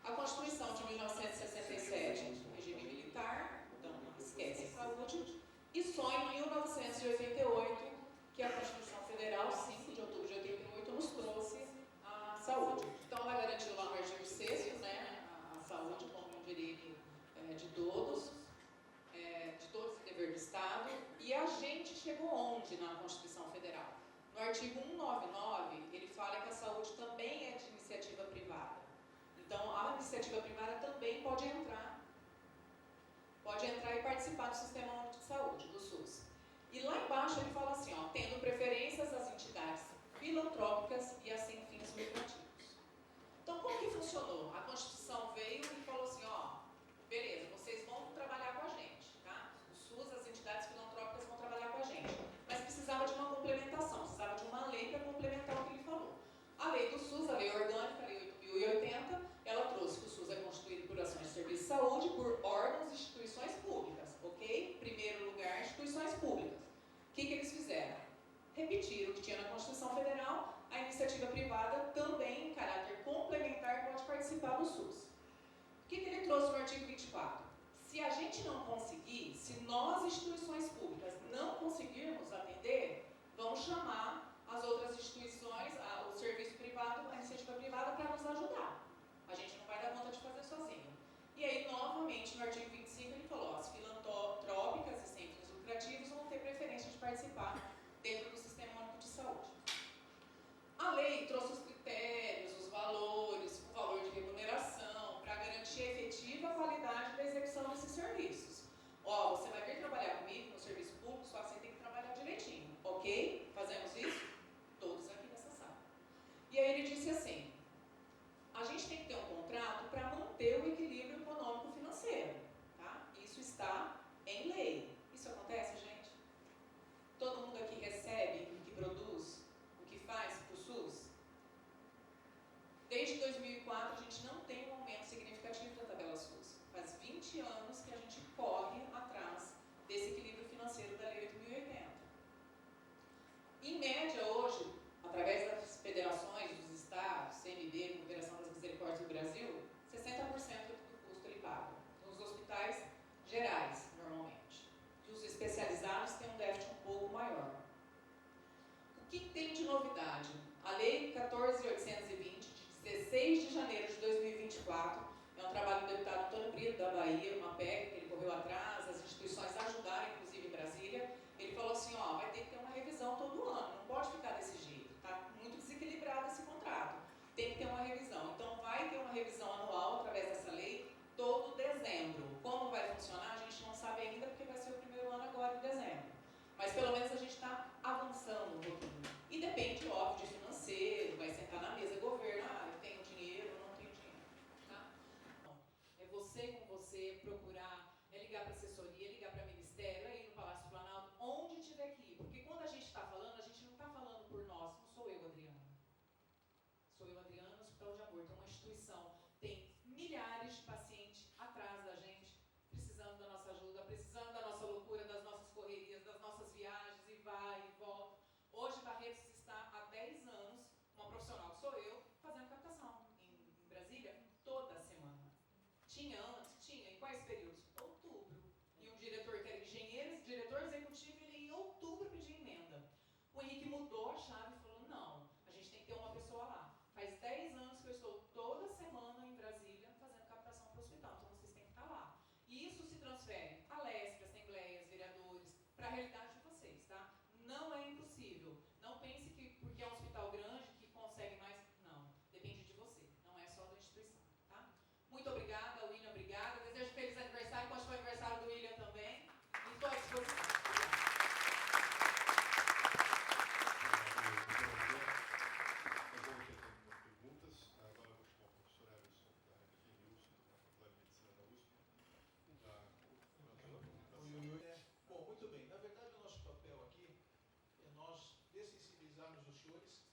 A Constituição de 1967, regime militar, então não esquece a saúde, e só em 1988, que a Constituição Federal, 5 de outubro de 88, nos trouxe a saúde. Então ela garantiu lá no artigo 6º, né, a saúde como um direito de todos e dever do Estado, e a gente chegou onde na Constituição Federal? No artigo 199, ele fala que a saúde também é de iniciativa privada. Então, a iniciativa privada também pode entrar e participar do Sistema Único de Saúde, do SUS. E lá embaixo ele fala assim, tendo preferências às entidades filantrópicas e a sem fins lucrativos. Então, como que funcionou? A Constituição veio e falou assim, beleza, vocês vão trabalhar com a gente, tá? O SUS, as entidades filantrópicas vão trabalhar com a gente. Mas precisava de uma complementação, precisava de uma lei para complementar o que ele falou. A lei do SUS, a lei orgânica, a lei 8.080, ela trouxe que o SUS é constituído artigo 24. Se a gente não conseguir, se nós, instituições públicas, não conseguirmos atender, vão chamar as outras instituições, o serviço privado, a iniciativa privada, para nos ajudar. A gente não vai dar conta de fazer sozinho. E aí, novamente, no artigo 25, ele falou, as filantrópicas e sem fins lucrativos vão ter preferência de participar dentro do Sistema Único de Saúde. A lei trouxe os critérios, os valores, o valor de remuneração, para garantir a efetiva qualidade da execução desses serviços. Ó, você vai vir trabalhar comigo no serviço público, só que você tem que trabalhar direitinho, ok? Fazemos isso? Todos aqui nessa sala. E aí ele disse assim, a gente tem que ter um contrato para manter o equilíbrio econômico-financeiro, tá? Isso está em lei. Isso acontece, gente? Todo mundo aqui recebe o que produz, o que faz para o SUS? Desde 2004, a gente não tem um aumento significativo da tabela SUS. Faz 20 anos que a gente corre atrás desse equilíbrio financeiro da Lei 8.080. Em média, hoje, através das federações, dos estados, CNB, Confederação das Misericórdias do Brasil, 60% do custo ele paga. Nos hospitais gerais, normalmente. E os especializados têm um déficit um pouco maior. O que tem de novidade? A Lei 14.820, de 16 de janeiro de 2024, é um trabalho do deputado Antônio Brito, da Bahia, uma PEC que ele correu atrás, as instituições ajudaram, inclusive em Brasília. Ele falou assim, ó, vai ter que ter uma revisão todo ano, não pode ficar desse jeito, está muito desequilibrado esse contrato, tem que ter uma revisão. Então vai ter uma revisão anual através dessa lei, todo dezembro. Como vai funcionar, a gente não sabe ainda, porque vai ser o primeiro ano agora em dezembro. Mas pelo menos a gente está avançando um pouquinho. E depende, óbvio, de financeiro, vai sentar na mesa governo, eu tenho dinheiro, eu não tenho dinheiro. Tá? Então, é você com você procurar, ligar para a assessoria, ligar para o Ministério, aí no Palácio Planalto, onde tiver que ir. Porque quando a gente está falando, a gente não está falando por nós, não sou eu, Adriana. Sou eu, Adriana, Hospital de Amor, tem uma instituição, tem milhares de pacientes atrás da gente, precisando da nossa ajuda, precisando da nossa loucura, das nossas correrias, das nossas viagens, e vai e volta. Hoje, Barretos está há 10 anos, uma profissional que sou eu, fazendo captação em Brasília toda semana. Tinha antes? Tinha. Em quais períodos? Outubro. E um diretor que era engenheiro, diretor executivo, ele em outubro pediu emenda. O Henrique mudou a chave e falou, não, a gente tem que ter uma pessoa lá. Faz 10 anos que eu estou toda semana em Brasília fazendo captação para o hospital, então vocês têm que estar lá. E isso se transfere a LESP, assembleias, vereadores, para a realidade de vocês, tá? Não é impossível. Não pense que porque é um hospital grande que consegue mais. Não. Depende de você. Não é só da instituição, tá? Muito obrigada, William, obrigada. Desejo feliz aniversário, pode ser o aniversário do William também. E estou à disposição. Bom, muito bem. Na verdade, o nosso papel aqui é nós dessensibilizarmos os senhores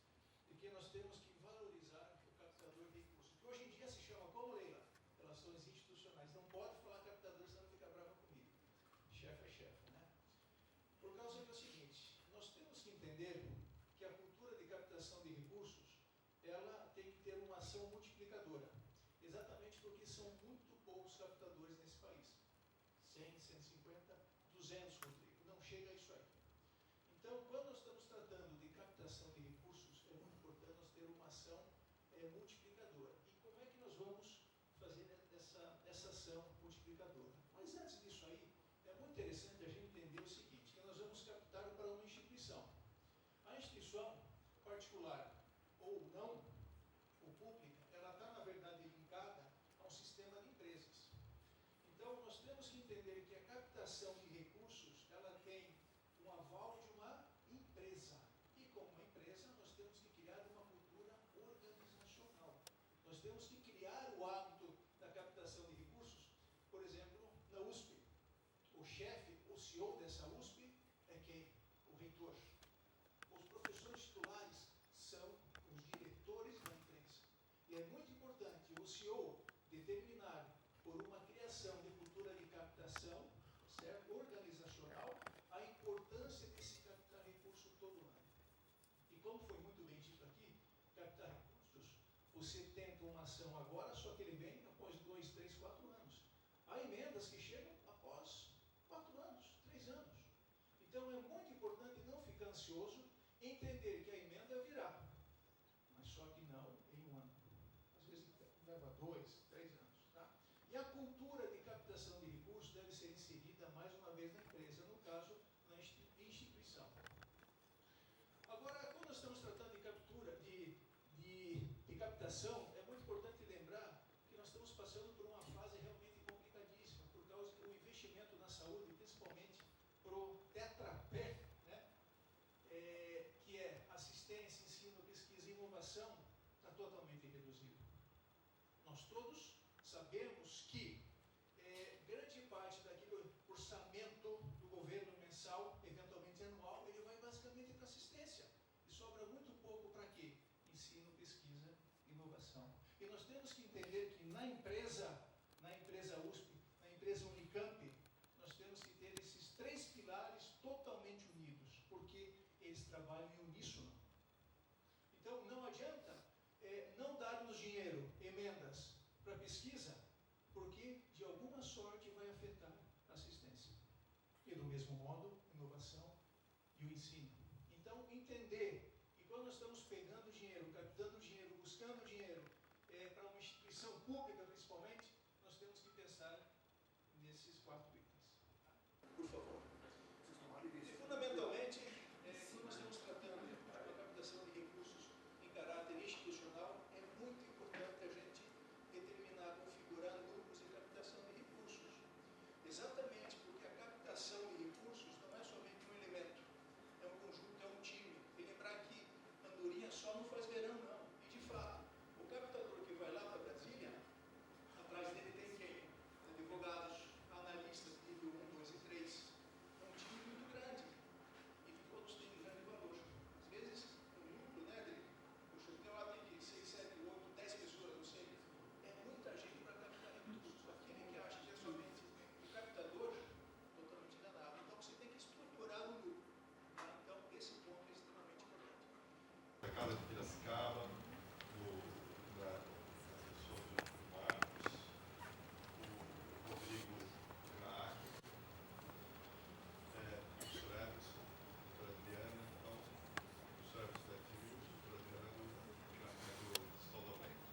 de que nós temos que valorizar o captador de recursos. Que hoje em dia se chama como, Leila? Relações institucionais. Não pode falar captador, senão fica brava comigo. Chefe é chefe, né? Por causa do seguinte, nós temos que entender que a cultura de captação de recursos, ela tem que ter uma ação multiplicadora. Exatamente porque são muito poucos captadores nesse país. 100, 150, 200, Rodrigo. Não chega a isso aí. Então, quando nós estamos tratando de captação de recursos, é muito importante nós ter uma ação multiplicadora. E como é que nós vamos fazer essa ação multiplicadora? Mas antes disso aí, é muito interessante a gente entender o seguinte, que nós vamos captar para uma instituição. A instituição particular ou não, ou pública, ela está, na verdade, linkada a um sistema de empresas. Então, nós temos que entender que a captação de recursos, ela tem um aval de uma empresa. E como uma empresa, nós temos que criar uma cultura organizacional. Nós temos que criar o hábito da captação de recursos. Por exemplo, na USP, o chefe, o CEO dessa USP é quem? O reitor. Os professores titulares são os diretores da empresa. E é muito importante o CEO determinar por uma criação de cultura de captação, certo? Organizacional, a importância de se captar recurso todo ano. E como foi muito bem dito aqui, captar recursos, você tenta uma ação agora, só que ele vem após 2, 3, 4 anos. Há emendas que chegam após 4 anos, 3 anos. Então é muito importante não ficar ansioso, entender que a emenda virá, mas só que não em 1 ano. Às vezes leva 2, 3 anos. Tá? E a cultura de captação de recursos deve ser inserida mais uma vez na empresa, no caso, na instituição. Agora, quando nós estamos tratando de captura, de captação, é muito importante lembrar que nós estamos passando por uma fase realmente complicadíssima, por causa do investimento na saúde, principalmente para o tetrapé, né? Que é assistência, ensino, pesquisa e inovação, está totalmente reduzido. Nós todos sabemos que grande parte daquele orçamento do governo mensal, eventualmente anual, ele vai basicamente para assistência. E sobra muito pouco para quê? Ensino, pesquisa, inovação. E nós temos que entender que na empresa USP, na empresa Unicamp, nós temos que ter esses 3 pilares totalmente unidos, porque eles trabalham em uníssono. Então, não adianta não darmos dinheiro, emendas, para pesquisa, porque de alguma sorte vai afetar a assistência. E do mesmo modo, inovação e o ensino. Então, entender que quando nós estamos pegando dinheiro, captando dinheiro, buscando dinheiro para uma instituição pública principalmente, nós temos que pensar nesses 4 itens. Por favor. E, fundamentalmente, quando nós estamos tratando da captação de recursos em caráter institucional, é muito importante a gente determinar, configurar grupos de captação de recursos. Exatamente porque a captação de recursos não é somente um elemento, é um conjunto, é um time. E lembrar que andorinha só não faz verão, não. E, de fato, o captador que vai lá para Brasília, atrás dele tem quem? Advogados, analistas, nível 1, 2 e 3. É um time muito grande. E todos têm grande valor. Às vezes, um núcleo, né, puxa, tem lá tem 6, 7, 8, 10 pessoas, não sei. É muita gente para captar recursos. Aquele que acha que é somente o captador, totalmente enganado. Então, você tem que estruturar o grupo. Tá? Então, esse ponto é extremamente importante. A Casa de Piracicaba, na pessoa do Marcos, o Rodrigo Grac, o professor Everson, a doutora Adriana, então, o professor Everson da FMU, a doutora Adriana do Estaldamento.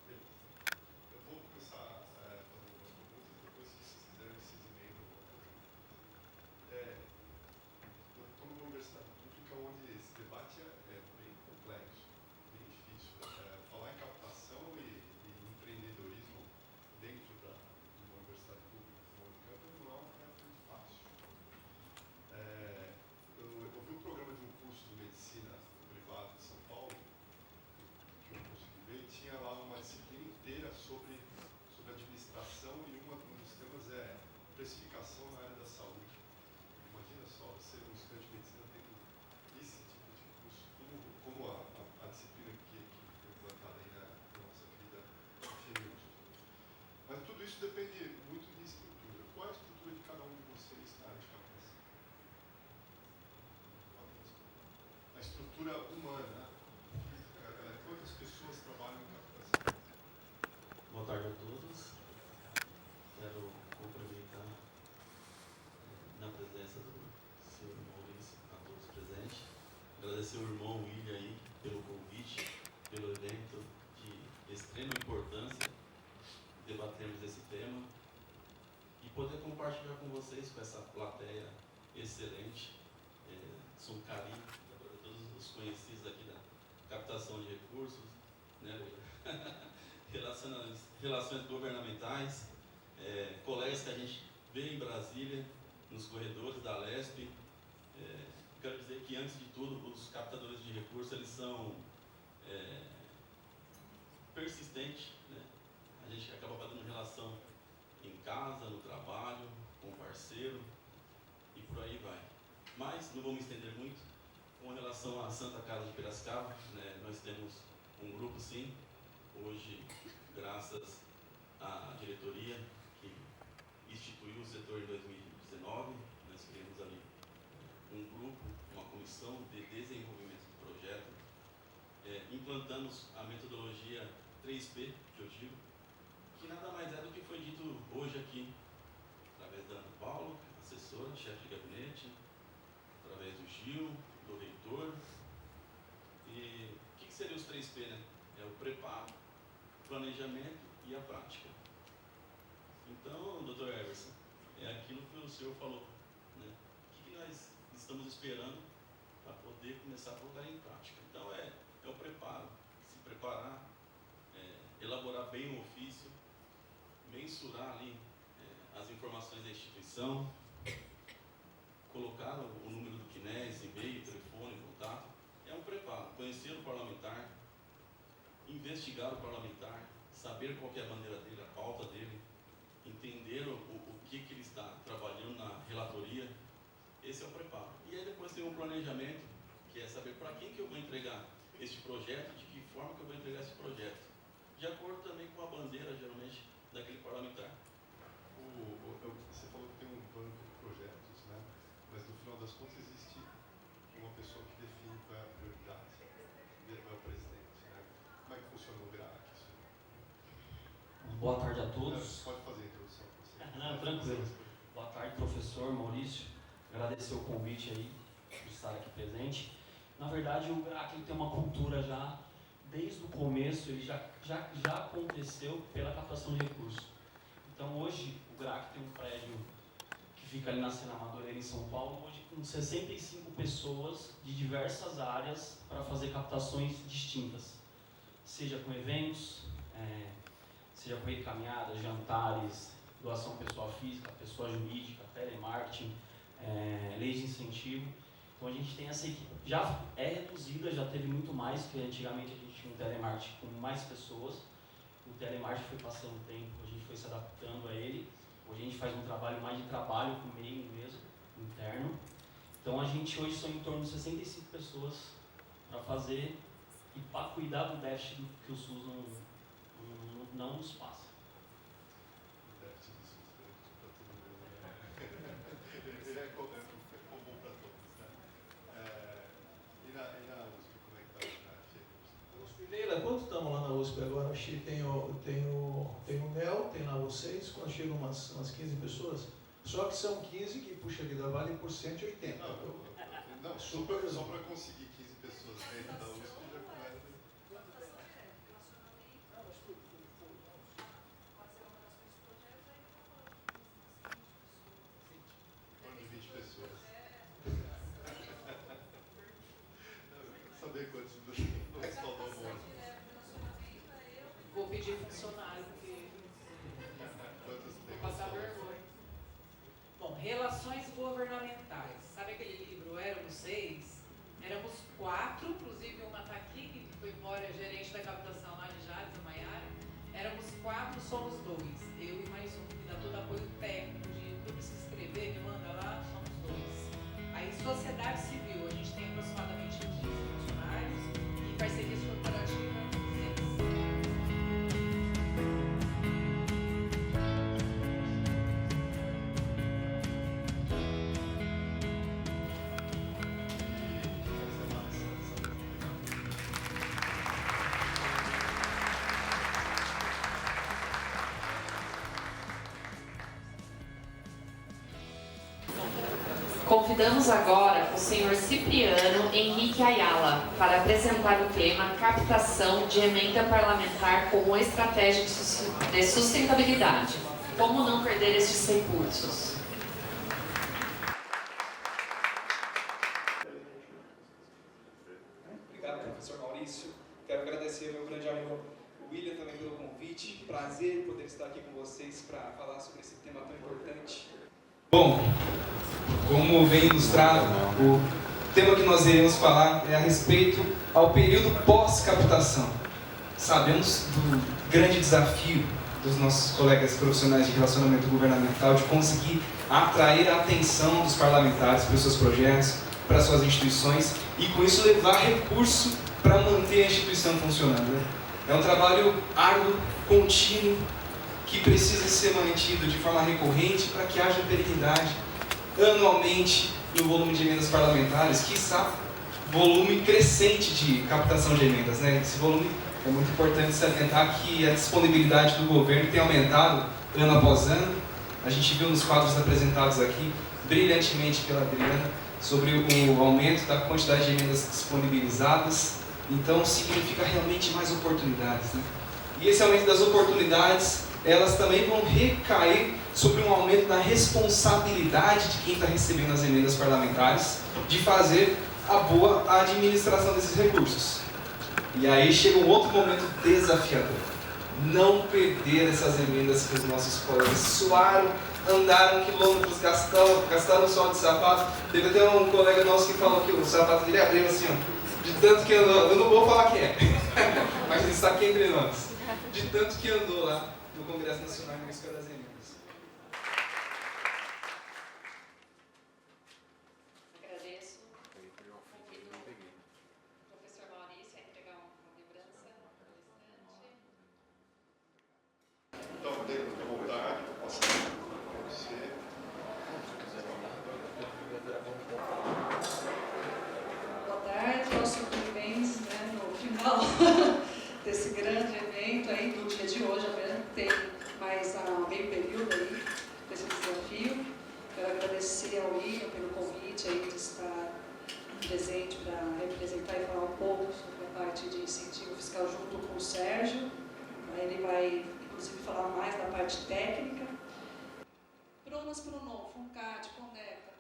Beleza. Eu vou começar fazendo algumas perguntas, depois se vocês quiserem, vocês e-mail no eu estou numa universidade pública onde esse debate é bem complexo, bem difícil. Falar em captação e empreendedorismo dentro de uma universidade pública como a Unicamp não é uma coisa muito fácil. Eu vi um programa de um curso de medicina privado de São Paulo, que eu consegui ver, e tinha lá uma disciplina inteira sobre administração, e um dos temas é precificação na área da saúde. Imagina só, você, um estudante de medicina, tendo esse tipo de curso, como a disciplina que foi implantada aí na nossa querida FMU. Mas tudo isso depende muito de estrutura. Qual é a estrutura de cada um de vocês na área de captação? A estrutura humana. Quantas pessoas trabalham em captação? Boa tarde a todos. Quero cumprimentar na presença do senhor Maurício, a todos presentes. Agradecer ao irmão William aí pelo convite, pelo evento de extrema importância, debatermos esse tema e poder compartilhar com vocês, com essa plateia excelente. Sou um carinho para todos os conhecidos aqui da captação de recursos, né, relações governamentais, colegas que a gente vê em Brasília, nos corredores da Lesp. Quero dizer que, antes de tudo, os captadores de recursos, eles são persistentes, né? A gente acaba fazendo relação em casa, no trabalho, com o parceiro e por aí vai. Mas não vou me estender muito. Com relação à Santa Casa de Piracicaba, né, nós temos um grupo, sim. Hoje, graças à diretoria que instituiu o setor em 2019, nós criamos ali um grupo, uma comissão de desenvolvimento do projeto. Implantamos a metodologia 3P, que eu digo, que nada mais é do que foi dito hoje aqui, através da Ana Paula, assessora, chefe de gabinete, através do Gil, do reitor. E o que seriam os 3P, né? É o preparo, planejamento e a prática. Então, Dr. Everson, é aquilo que o senhor falou, né? O que nós estamos esperando para poder começar a colocar em prática? Então, é o preparo, se preparar, elaborar bem o ofício, mensurar ali as informações da instituição, colocar o número do CNES, e-mail, telefone, contato. É um preparo, conhecer o parlamentar, investigar o parlamentar, saber qual que é a bandeira dele, a pauta dele, entender o que ele está trabalhando na relatoria. Esse é o preparo. E aí depois tem um planejamento, que é saber para quem que eu vou entregar este projeto, de que forma que eu vou entregar esse projeto. De acordo também com a bandeira, geralmente, daquele parlamentar. Você falou que tem um banco de projetos, né? Mas no final das contas existe uma pessoa que define qual é a prioridade, é o presidente, né? Como é que funciona o GRAAC? Boa tarde a todos. Pode fazer a introdução. Não, tranquilo. Boa tarde, professor Maurício. Agradecer o convite aí, por estar aqui presente. Na verdade, o GRAAC tem uma cultura já, desde o começo, ele já aconteceu pela captação de recursos. Então, hoje, o GRAAC tem um prédio que fica ali na Sena Madureira, em São Paulo, hoje com 65 pessoas de diversas áreas para fazer captações distintas. Seja com eventos, seja com encaminhadas, jantares, doação pessoal física, pessoa jurídica, telemarketing, lei de incentivo. Então a gente tem essa equipe, já é reduzida, já teve muito mais, que antigamente a gente tinha um telemarketing com mais pessoas. O telemarketing foi passando o tempo, a gente foi se adaptando a ele. Hoje a gente faz um trabalho mais de trabalho com o meio mesmo, interno. Então a gente hoje são em torno de 65 pessoas para fazer e para cuidar do déficit que o SUS não nos passa. O déficit do SUS para todo mundo. Ele é comum para todos, né? E na USP, como é que está a USP? Leila, quanto estamos lá na USP agora? Acho que tem o NEL, tem lá vocês, quando chegam umas 15 pessoas. Só que são 15 que, puxa vida, vale por 180. Não, só para conseguir 15 pessoas dentro da USP já começa. De 20 pessoas. Saber quantos do Hospital do Amor. Vou pedir funcionário, porque vou passar vergonha. Bom, relações governamentais. Sabe aquele livro Éramos 6? Éramos 4, inclusive uma está aqui, que foi embora, gerente da captação lá de Jales, a Maiara. Éramos 4, somos 2. Eu e mais um, que dá todo apoio técnico de tudo que se escrever, me manda lá, somos 2. Aí, sociedade civil, a gente tem aproximadamente 15 funcionários e parcerias corporativas, 6. Convidamos agora o senhor Cipriano Henrique Ayala para apresentar o tema Captação de Emenda Parlamentar como Estratégia de Sustentabilidade. Como não perder estes recursos? Obrigado, professor Maurício. Quero agradecer ao meu grande amigo William também pelo convite. Prazer poder estar aqui com vocês para falar sobre esse tema tão importante. Bom, como vem ilustrado, o tema que nós iremos falar é a respeito ao período pós-captação. Sabemos do grande desafio dos nossos colegas profissionais de relacionamento governamental de conseguir atrair a atenção dos parlamentares para os seus projetos, para as suas instituições e com isso levar recurso para manter a instituição funcionando. É um trabalho árduo, contínuo, que precisa ser mantido de forma recorrente para que haja perenidade anualmente no volume de emendas parlamentares, quiçá volume crescente de captação de emendas, né? Esse volume é muito importante salientar que a disponibilidade do governo tem aumentado ano após ano. A gente viu nos quadros apresentados aqui, brilhantemente pela Adriana, sobre o aumento da quantidade de emendas disponibilizadas. Então, significa realmente mais oportunidades, né? E esse aumento das oportunidades, elas também vão recair sobre um aumento da responsabilidade de quem está recebendo as emendas parlamentares de fazer a boa administração desses recursos. E aí chega um outro momento desafiador. Não perder essas emendas que os nossos colegas suaram, andaram quilômetros, gastaram sol de sapato. Teve até um colega nosso que falou que o sapato dele abriu assim, ó, de tanto que andou. Eu não vou falar quem é, mas ele está aqui entre nós. De tanto que andou lá no Congresso Nacional em busca das emendas. Agradeço. Convido o professor Maurício a entregar uma lembrança restante. Então, dentro da vontade, eu posso agradecer. Boa tarde, nossos cumprimentos, né, no final desse grande evento aí do dia de hoje, tem mais meio período aí desse desafio. Quero agradecer ao William pelo convite aí de estar presente para representar e falar um pouco sobre a parte de incentivo fiscal junto com o Sérgio. Ele vai, inclusive, falar mais da parte técnica. Pronas, Pronon, FUNCAD, CONECA,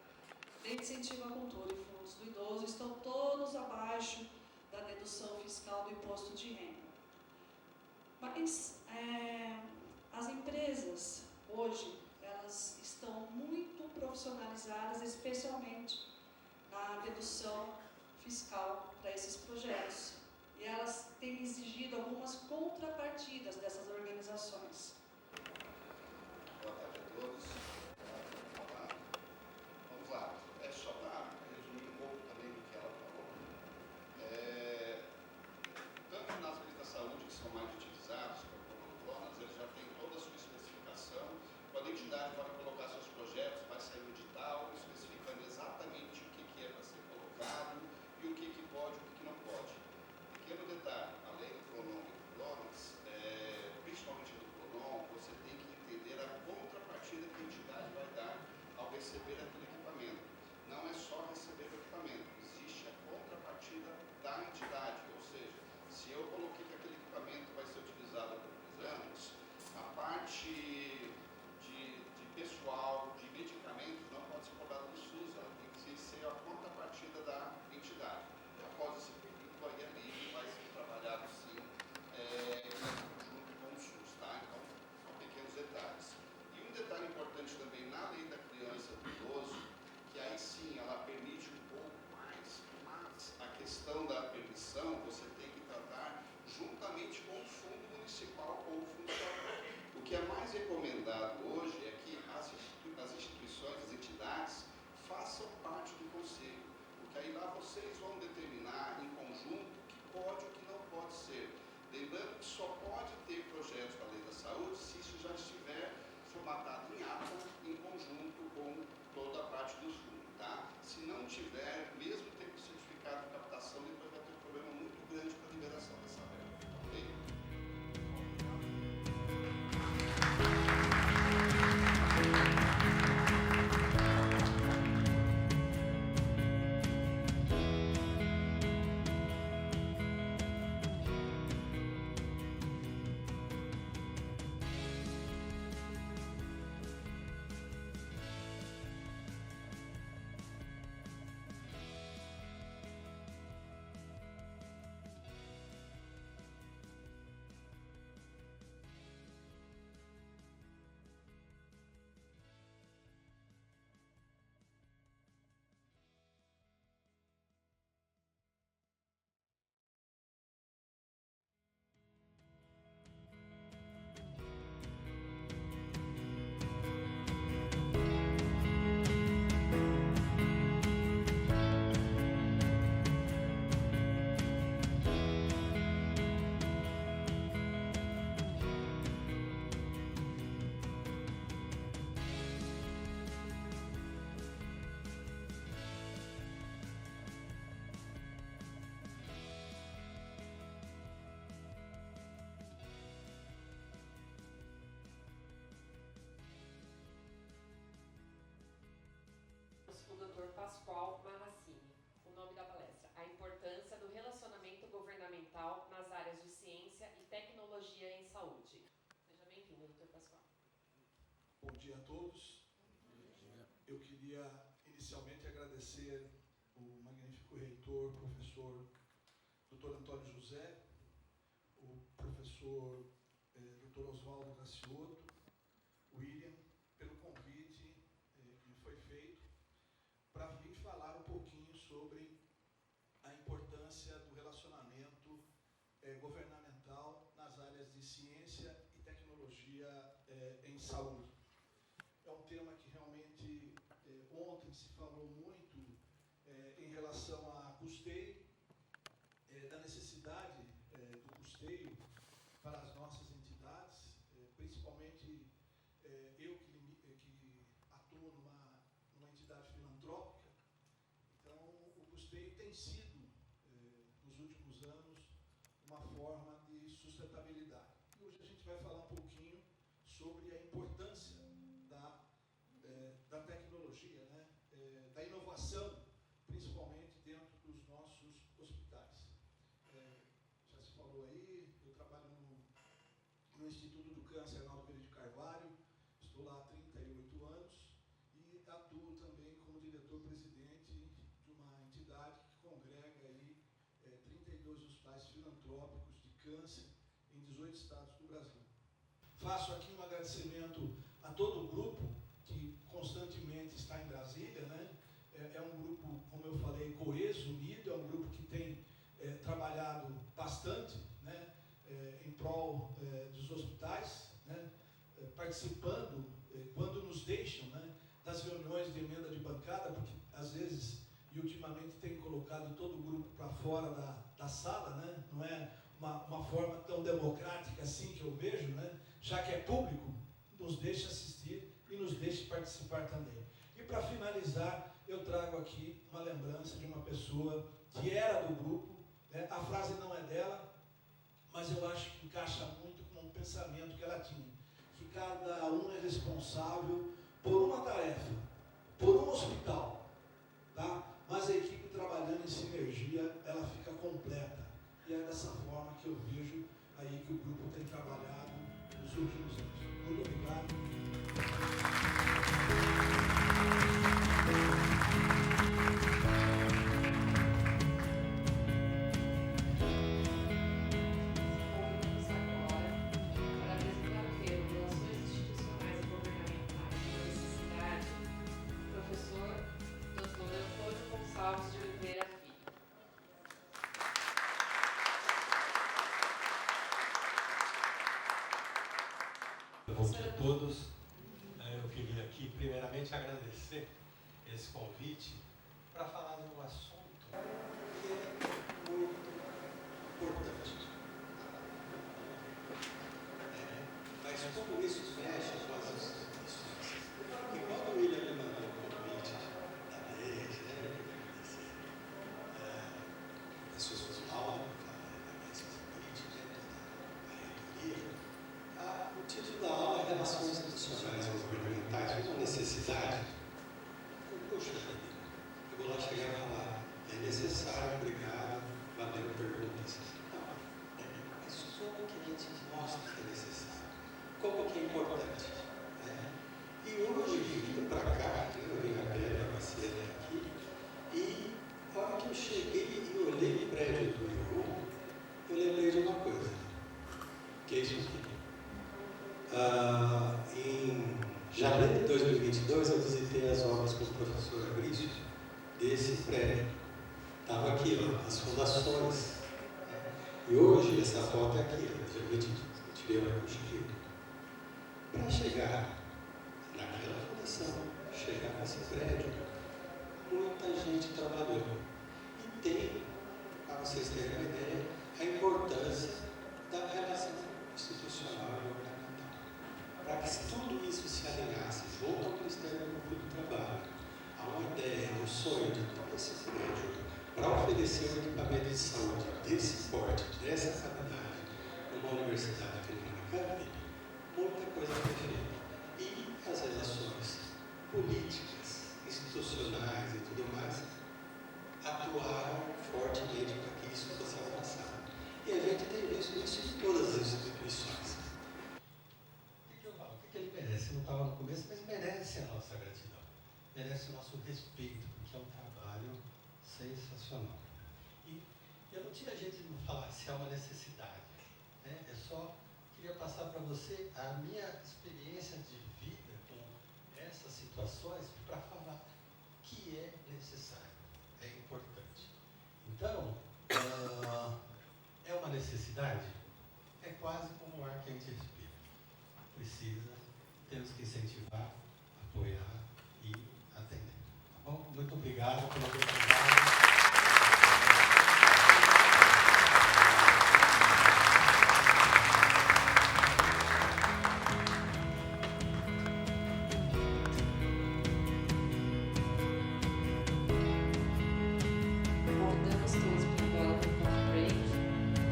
Lei de Incentivo à Cultura e Fundos do Idoso estão todos abaixo da dedução fiscal do imposto de renda. Mas as empresas, hoje, elas estão muito profissionalizadas, especialmente na dedução fiscal para esses projetos. E elas têm exigido algumas contrapartidas dessas organizações. Boa tarde a todos. Vamos lá. É só para resumir um pouco também do que ela falou. Tanto nas leis da saúde, que são mais utilizados, como o Pronas, eles já têm toda a sua especificação. Quando a entidade vai colocar seus projetos, vai sair um edital especificando exatamente o que é para ser colocado e o que pode e o que não pode. Pequeno detalhe, além do Pronon e do Pronas, principalmente do Pronon, você tem que entender a contrapartida que a entidade vai dar ao receber aquele equipamento. Não é só receber o equipamento, existe a contrapartida da entidade, ou seja, se eu coloquei que aquele equipamento vai ser utilizado por 3 anos, a parte de pessoal, de medicamentos, não pode ser cobrada do SUS, ela tem que ser a contrapartida da entidade. Após esse período, aí é livre, vai ser trabalhado sim, junto com o SUS, tá? Então, são pequenos detalhes. E um detalhe importante também na lei da criança e do idoso, que aí sim ela permite um pouco mais, mas a questão da permissão você tem que tratar juntamente com o fundo municipal ou o fundo estadual. O que é mais recomendado hoje é que as instituições, as entidades, façam parte do conselho, porque aí lá vocês vão determinar em conjunto o que pode e o que não pode ser. Lembrando que só pode ter projetos da lei da saúde se isso já estiver formatado em ata, em conjunto com toda a parte dos fundos, tá? Se não tiver, mesmo tendo certificado de captação, depois vai ter um problema muito grande com a liberação dessa verba, ok? Pascoal Marracini. O nome da palestra: a importância do relacionamento governamental nas áreas de ciência e tecnologia em saúde. Seja bem-vindo, Dr. Pascoal. Bom dia a todos. Eu queria inicialmente agradecer o magnífico reitor, professor Dr. Antônio José, o professor Dr. Oswaldo Gracioto, William, pelo convite que me foi feito para vir falar um pouquinho sobre a importância do relacionamento governamental nas áreas de ciência e tecnologia em saúde. É um tema que realmente ontem se falou muito em relação a custeio, da necessidade do custeio para as nossas entidades, principalmente eu que atuo numa entidade filantrópica. Então, o custeio tem sido, nos últimos anos, uma forma de sustentabilidade. E hoje a gente vai falar um pouquinho sobre a importância da tecnologia, né? Da inovação, principalmente dentro dos nossos hospitais. Já se falou aí, eu trabalho no Instituto do Câncer Arnaldo Pereira de Carvalho, estou lá há 38 anos e atuo também como diretor-presidente de uma entidade que congrega aí 32 hospitais filantrópicos de câncer em 18 estados do Brasil. Faço aqui um agradecimento a todo o grupo que constantemente está em Brasília, né? É um grupo, como eu falei, coeso, unido, é um grupo que tem trabalhado bastante, né? Em prol dos hospitais, né? Participando, quando nos deixam, né? Das reuniões de emenda de bancada, porque às vezes, e ultimamente tem colocado todo o grupo para fora da sala, né? Não é uma forma tão democrática assim que eu vejo, né? Já que é público, nos deixa assistir e nos deixa participar também. E para finalizar, eu trago aqui uma lembrança de uma pessoa que era do grupo, né? A frase não é dela, mas eu acho que encaixa muito com o pensamento que ela tinha, que cada um é responsável por uma tarefa, por um hospital, tá? Mas a equipe trabalhando em sinergia, ela fica completa. E é dessa forma que eu vejo aí que o grupo tem trabalhado nos últimos anos. Muito obrigado. Bom dia a todos. Eu queria aqui, primeiramente, agradecer esse convite para falar de um assunto que é muito importante. Mas como isso fecha com as instituições? E quando o William me mandou o convite da vez, as pessoas falam da mesa política, da reitoria, o título da aula é Relações Institucionais e Governamentais, uma necessidade. Poxa vida, eu vou lá chegar e falar, é necessário, obrigado, valeu perguntas. Não, mas como que a gente mostra que é necessário? Como que é importante? E hoje, vindo para cá, eu vim a Bela, a Marcela aqui, e a hora que eu cheguei e olhei o prédio do IU, eu lembrei de uma coisa, que é isso aqui. Em janeiro de 2022, eu visitei as obras com o professor Agrício desse prédio. Estava aqui, ó, as fundações. E hoje, essa foto é aqui, eu tirei uma cochilha. Para chegar naquela fundação, chegar nesse prédio, muita gente trabalhou. E tem, para vocês terem uma ideia, a importância da relação institucional e governamental. Para que tudo isso se alinhasse junto ao Ministério Público do Trabalho, há uma ideia, um sonho de todo esse prédio para oferecer um equipamento de saúde desse porte, dessa qualidade, numa universidade que não é muita coisa foi feita. E as relações políticas, institucionais, institucionais e tudo mais atuaram fortemente para que isso fosse alcançado. E a gente tem visto isso em todas as instituições. O que eu falo? O que ele merece? Não estava no começo, mas merece a nossa gratidão. Merece o nosso respeito, porque é um trabalho sensacional. E eu não tinha jeito de não falar se é uma necessidade, né? Eu só queria passar para você a minha experiência de vida com essas situações para falar que é necessário, é importante. Então, é uma necessidade? É quase como o ar que a gente respira. Precisa, temos que incentivar, apoiar e atender. Tá bom? Muito obrigado pela oportunidade. Voltamos todos para agora para o coffee break.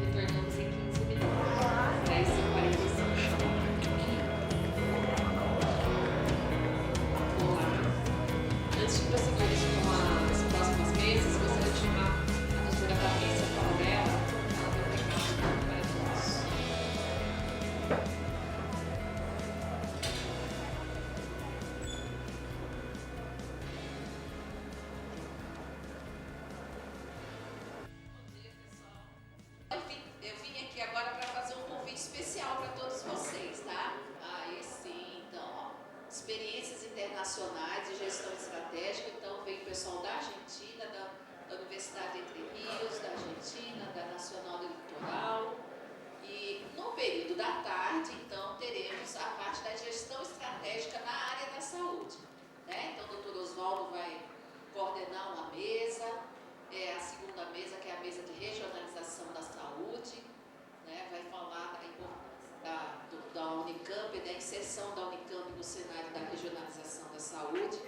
Retornamos em 15 minutos. 10h45. Olá. Antes de prosseguirmos com as próximas mesas, gostaria de chamar a doutora Patrícia Paladella. Ela vai pegar um pouco para nós. Eu vim aqui agora para fazer um convite especial para todos vocês, tá? Aí sim, então, ó, experiências internacionais de gestão estratégica. Então, vem o pessoal da Argentina, da Universidade Entre Rios, da Argentina, da Nacional do Litoral. E no período da tarde, então, teremos a parte da gestão estratégica na área da saúde, né? Então, o Dr. Oswaldo vai coordenar uma mesa. A segunda mesa, que é a mesa de regionalização da saúde, né, vai falar da Unicamp, da inserção da Unicamp no cenário da regionalização da saúde.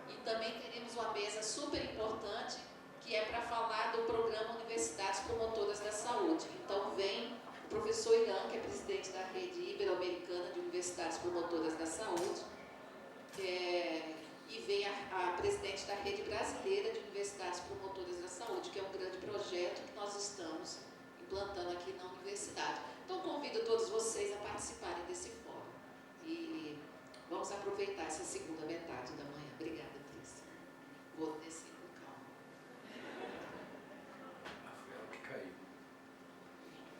E também teremos uma mesa super importante, que é para falar do programa Universidades Promotoras da Saúde. Então vem o professor Irã, que é presidente da Rede Ibero-Americana de Universidades Promotoras da Saúde, e vem a presidente da Rede Brasileira de Universidades Promotoras da Saúde, que é um grande projeto que nós estamos implantando aqui na universidade. Então, convido todos vocês a participarem desse fórum. E vamos aproveitar essa segunda metade da manhã. Obrigada, Trícia. Vou descer com calma.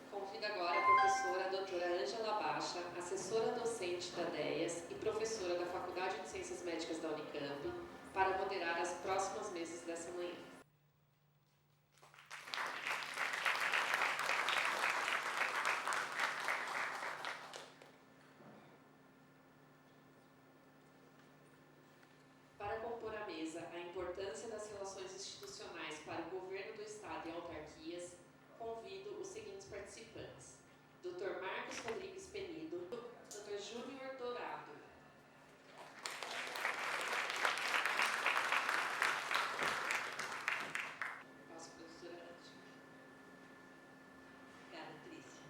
Convido agora a professora doutora Ângela Baixa, assessora docente da DEAS e professora da Faculdade de Ciências Médicas da Unicamp, para moderar as próximas mesas dessa manhã. Para compor a mesa, a importância das relações institucionais para o governo do Estado e autarquias, convido os seguintes participantes: Dr. Marcos Rodrigues Penido, Dr. Júnior Dourado. Passo para a professora Ângela. Obrigada, Trícia.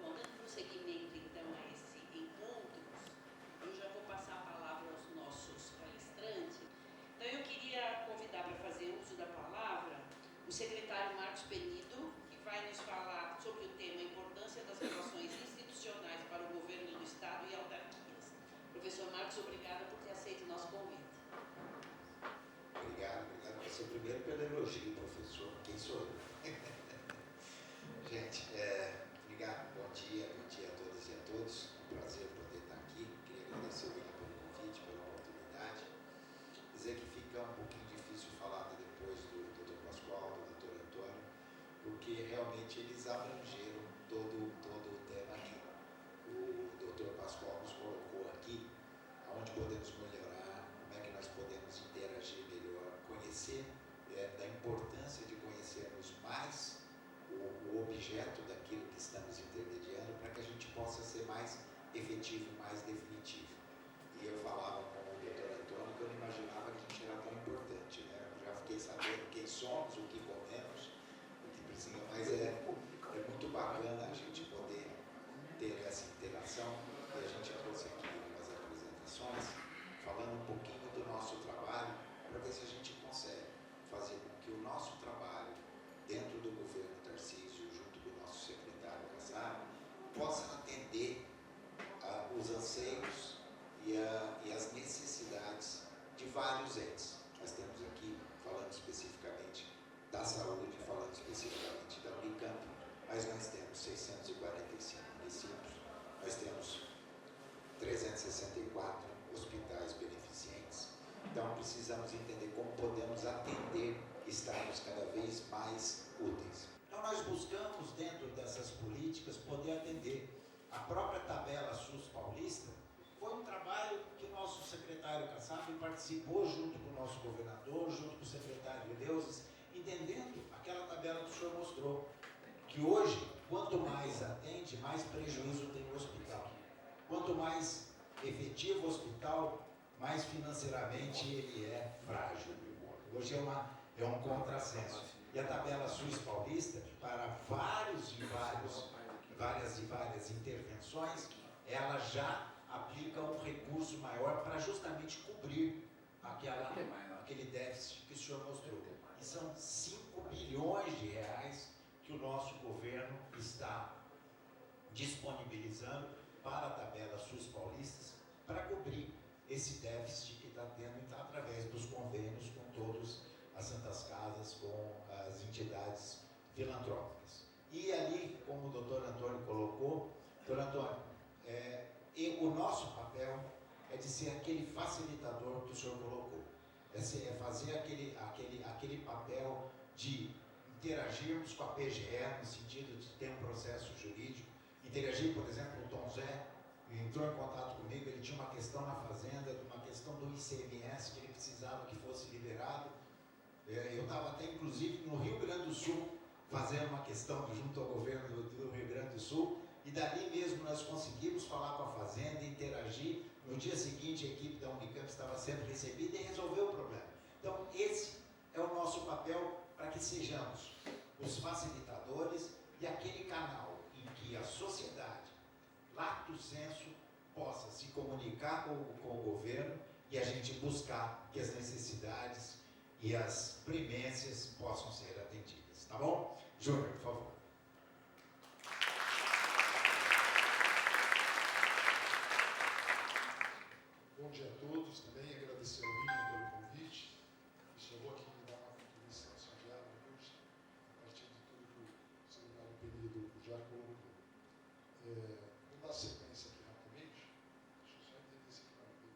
Bom, dando prosseguimento então a esse encontro, eu já vou passar a palavra aos nossos palestrantes. Então eu queria convidar para fazer uso da palavra o secretário Marcos Penido, que vai nos falar sobre o tema Importância das Relações Institucionais para o Governo do Estado e Autarquias. Professor Marcos, obrigada por ter aceito o nosso convite. Obrigado você primeiro pelo elogio, professor. Quem sou eu? Gente, obrigado, bom dia a todas e a todos. É um prazer poder estar aqui. Queria agradecer o William pelo convite, pela oportunidade. Dizer que fica um pouquinho difícil falar depois do Dr. Pascoal, do Dr. Antônio, porque realmente eles abrangeram todo o tema aqui. O Dr. Pascoal nos colocou aqui aonde podemos melhorar, como é que nós podemos interagir melhor, conhecer da importância de conhecermos mais o objeto daquilo que estamos intermediando para que a gente possa ser mais efetivo, mais definitivo. E eu falava com o Dr. Antônio que eu não imaginava que a gente era tão importante, né? Eu já fiquei sabendo quem somos, o que comemos, o que precisa, mas é muito bacana a gente poder ter essa interação. E a gente trouxe aqui umas apresentações falando um pouquinho do nosso trabalho precisamos entender como podemos atender e estarmos cada vez mais úteis. Então nós buscamos, dentro dessas políticas, poder atender. A própria tabela SUS paulista foi um trabalho que o nosso secretário Kassab participou junto com o nosso governador, junto com o secretário de Deuses, entendendo aquela tabela que o senhor mostrou, que hoje, quanto mais atende, mais prejuízo tem o hospital. Quanto mais efetivo o hospital, mais financeiramente ele é frágil. Hoje é um contrassenso. E a tabela SUS paulista, para várias intervenções, ela já aplica um recurso maior para justamente cobrir aquele déficit que o senhor mostrou. E são 5 bilhões de reais que o nosso governo está disponibilizando para a tabela SUS paulistas para cobrir esse déficit que está tendo através dos convênios com todas as santas casas, com as entidades filantrópicas. E ali, como o doutor Antônio colocou, doutor Antônio, o nosso papel é de ser aquele facilitador que o senhor colocou. É fazer aquele papel de interagirmos com a PGE, no sentido de ter um processo jurídico, interagir, por exemplo, o Tom Zé entrou em contato comigo, ele tinha uma questão na fazenda, uma questão do ICMS, que ele precisava que fosse liberado. Eu estava até, inclusive, no Rio Grande do Sul, fazendo uma questão junto ao governo do Rio Grande do Sul, e dali mesmo nós conseguimos falar com a fazenda, interagir. No dia seguinte, a equipe da Unicamp estava sendo recebida e resolveu o problema. Então, esse é o nosso papel para que sejamos os facilitadores e aquele canal em que a sociedade, lato sensu, possa se comunicar com o governo e a gente buscar que as necessidades e as premências possam ser atendidas. Tá bom? Júnior, por favor. Bom dia a todos, também agradecer ao William pelo convite. Só vou aqui me dar uma contribuição diária hoje, a partir de tudo que o secretário Penido já colocou. Vou dar sequência aqui rapidamente. Deixa eu só entender esse equipamento.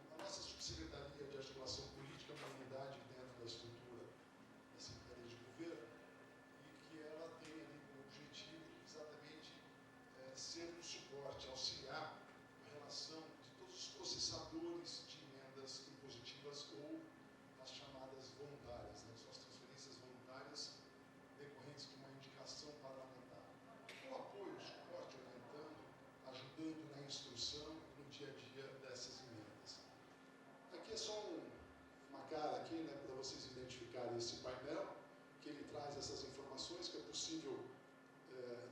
A nossa Subsecretaria de Articulação Política é uma unidade dentro da estrutura da Secretaria de Governo e que ela tem ali como objetivo exatamente ser um suporte, auxiliar de todos os processadores de emendas impositivas ou as chamadas voluntárias, né? São as transferências voluntárias decorrentes de uma indicação parlamentar. Com apoio, suporte, orientando, ajudando na instrução no dia a dia dessas emendas. Aqui é só uma cara aqui, né, para vocês identificarem esse painel, que ele traz essas informações que é possível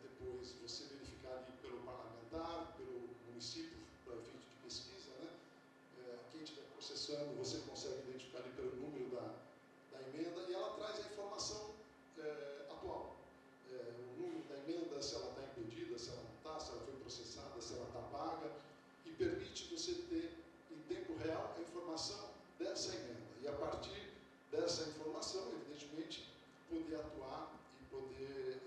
depois você verificar ali pelo parlamentar, pelo município, para efeito de pesquisa, né? Quem estiver processando, você consegue identificar ali pelo número da emenda e ela traz a informação atual. O número da emenda, se ela está impedida, se ela não está, se ela foi processada, se ela está paga, e permite você ter em tempo real a informação dessa emenda. E a partir dessa informação, evidentemente, poder atuar e poder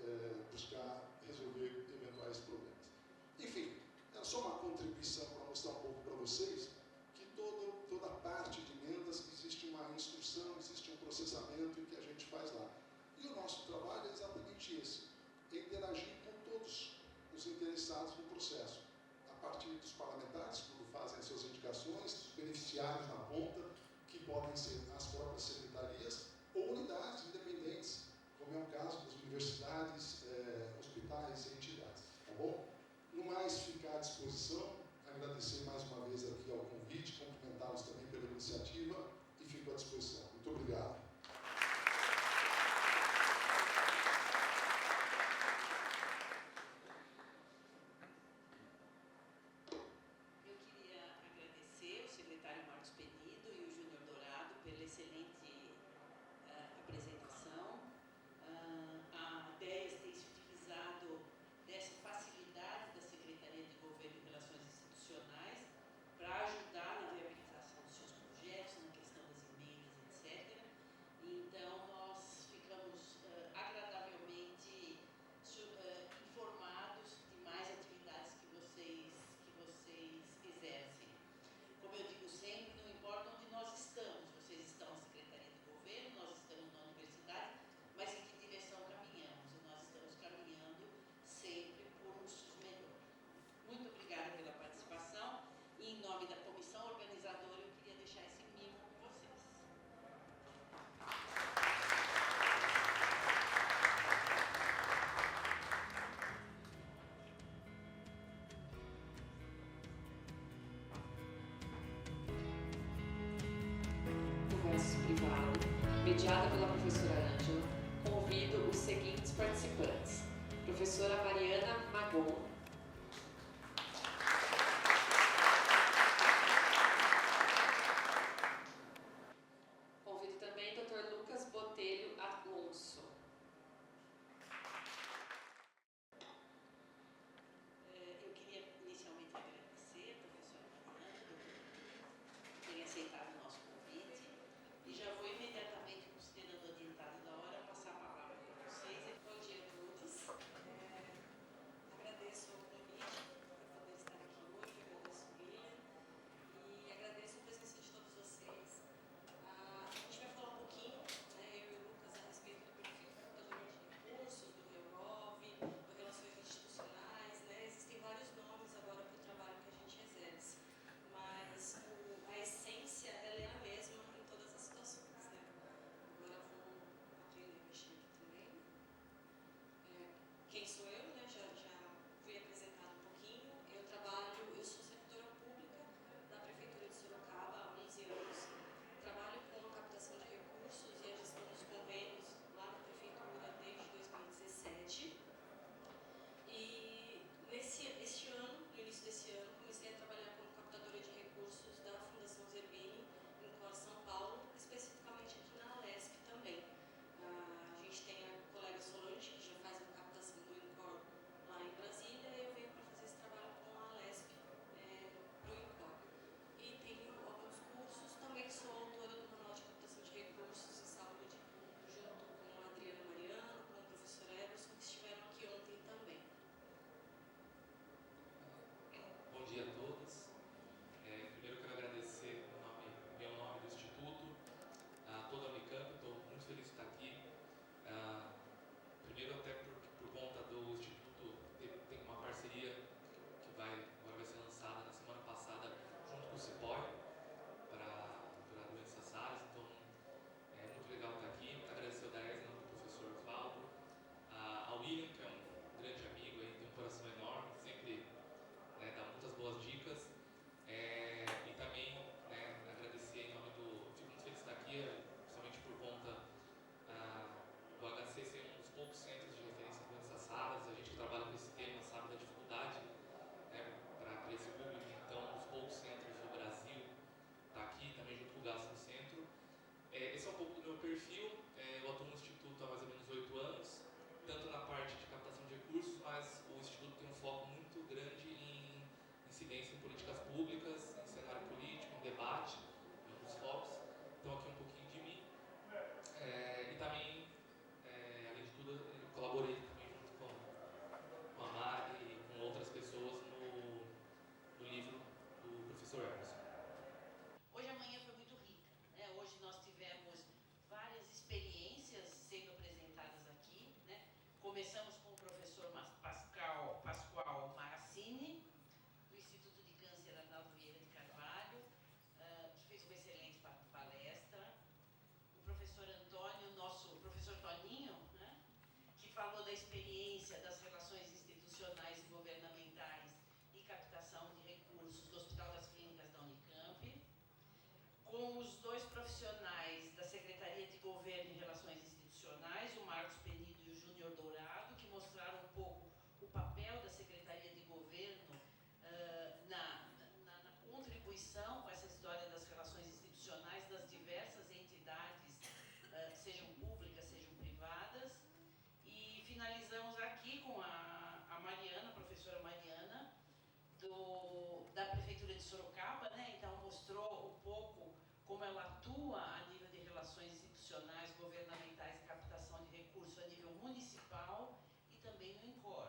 buscar resolver eventuais problemas. Enfim, é só uma contribuição para mostrar um pouco para vocês que toda a parte de emendas que mediada pela professora Ângela, convido os seguintes participantes. Professora Mariana Magon. Convido também o Dr. Lucas Botelho Alonso. Eu queria inicialmente agradecer a professora Mariana por ter aceitado o nosso convite e já vou imediatamente, considerando o adiantado da hora, passar a palavra para vocês. Bom dia a todos. Agradeço o convite para poder estar aqui hoje, agradeço o William e agradeço a presença de todos vocês. A gente vai falar um pouquinho, eu e o Lucas, a respeito do perfil do captador de recursos, do REUROV, do Relações Institucionais, existem vários nomes agora para o trabalho que a gente exerce, mas a essência ela é a mesma em todas as situações. Agora vamos aprender a mexer aqui também. Quem sou eu? Já fui apresentada um pouquinho. Eu sou servidora pública da Prefeitura de Sorocaba há 11 anos. Trabalho com a captação de recursos e a gestão dos convênios lá na Prefeitura desde 2017. E este ano, no início desse ano, comecei a trabalhar como captadora de recursos da Fundação Zerbini, em Cor São Paulo, especificamente aqui na Alesp também. A gente tem a colega Solange, que já faz a captação do INCOR lá em Brasília, e eu venho para fazer esse trabalho com a Alesp para o INCOR. E tenho alguns cursos, também sou autora do Manual de Captação de Recursos em Saúde, junto com a Adriana Mariano, com o professor Everson, que estiveram aqui ontem também. Bom dia a todos. Primeiro quero agradecer em meu nome do Instituto, a toda a Unicamp. Estou muito feliz de estar aqui. Primeiro até por conta do Instituto tem uma parceria que agora vai ser lançada na semana passada junto com o CIPOI para doenças raras. Então é muito legal estar aqui. Agradecer ao Daesna, ao professor Osvaldo, ao William, que é um grande amigo, tem um coração enorme, sempre dá muitas boas dicas. E também agradecer em nome do... Fico muito feliz de estar aqui, principalmente por conta do HC ser um dos poucos centros de referência em doenças raras. A gente que trabalha com esse tema sabe da dificuldade para esse público. Então, um dos poucos centros do Brasil está aqui, também junto com o Gastro Centro. Esse é um pouco do meu perfil. Eu atuo no Instituto há mais ou menos 8 anos, tanto na parte de captação de recursos, mas o Instituto tem um foco muito grande em incidência em políticas públicas, em cenário político, em debate, em alguns focos. Então aqui um pouquinho de mim. E também, além de tudo, eu colaborei também junto com a Mari e com outras pessoas no livro do professor Emerson. Hoje a manhã foi muito rica. Hoje nós tivemos várias experiências sendo apresentadas aqui. Começamos com o professor Pascoal Maracini, do Instituto de Câncer Arnaldo Vieira de Carvalho, que fez uma excelente palestra. O professor Antônio, nosso professor Toninho, que falou da experiência das relações institucionais e governamentais e captação de recursos do Hospital das Clínicas da Unicamp, com os dois profissionais da Secretaria de Governo e Relações Institucionais, o Marcos Penido e o Júnior Dourado, que mostraram um pouco o papel da Secretaria de Governo na contribuição com essa história das relações institucionais das diversas entidades, sejam públicas, sejam privadas. E finalizamos aqui com a Mariana, a professora Mariana, da Prefeitura de Sorocaba, Então mostrou um pouco como ela atua a nível de relações institucionais, governamentais e captação de recursos a nível municipal e também no INCOR.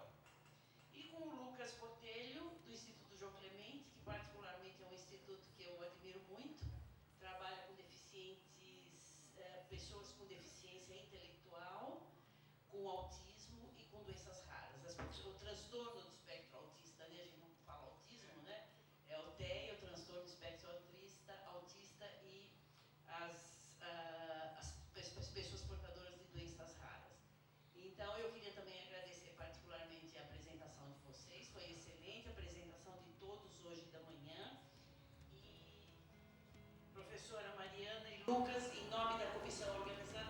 E com o Lucas Botelho, do Instituto João Clemente, que particularmente é um instituto que eu admiro muito, trabalha com deficientes, pessoas com deficiência intelectual, com autismo e com doenças raras. O transtorno do espectro autista, a gente não fala autismo, É o TEA, o transtorno do espectro autista e as pessoas portadoras de doenças raras. Então, eu queria também agradecer particularmente a apresentação de vocês. Foi excelente a apresentação de todos hoje da manhã. E professora Mariana e Lucas, em nome da comissão organizadora,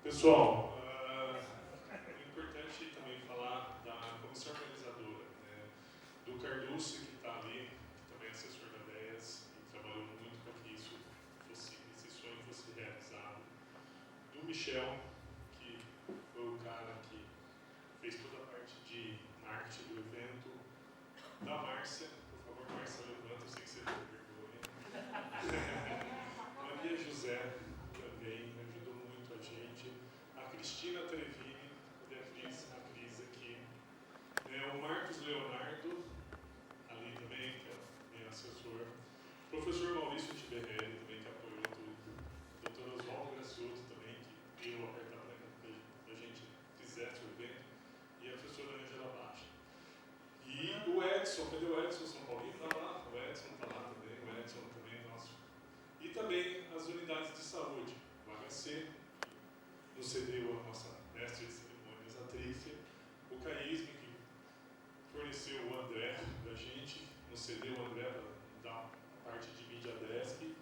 Pessoal, é importante também falar da comissão organizadora, né? Do Carducci, que está ali, que também é assessor da DEAS e trabalhou muito para que esse sonho fosse realizado. Do Michel, que foi o cara que fez toda a parte de marketing do evento. Da Márcia, por favor, Márcia, levanta, eu sei que você tem vergonha. Maria José também ajudou muito a gente. A Cristina Trevini, a Cris aqui. O Marcos Leonardo, ali também, que é meu assessor. O professor Maurício Tiberelli também, que apoiou tudo. O doutor Oswaldo Grassoto também, que deu o apertamento para a gente fizesse o evento. E a professora Angela Baixa. E o Edson, cadê o Edson São Paulino? Está lá, o Edson está lá também, o Edson também é nosso. E também as unidades de saúde, o HC, que nos cedeu a nossa mestre de cerimônias, a Trícia, o CAISM, que forneceu o André para a gente, nos cedeu o André para dar a parte de mídia desk,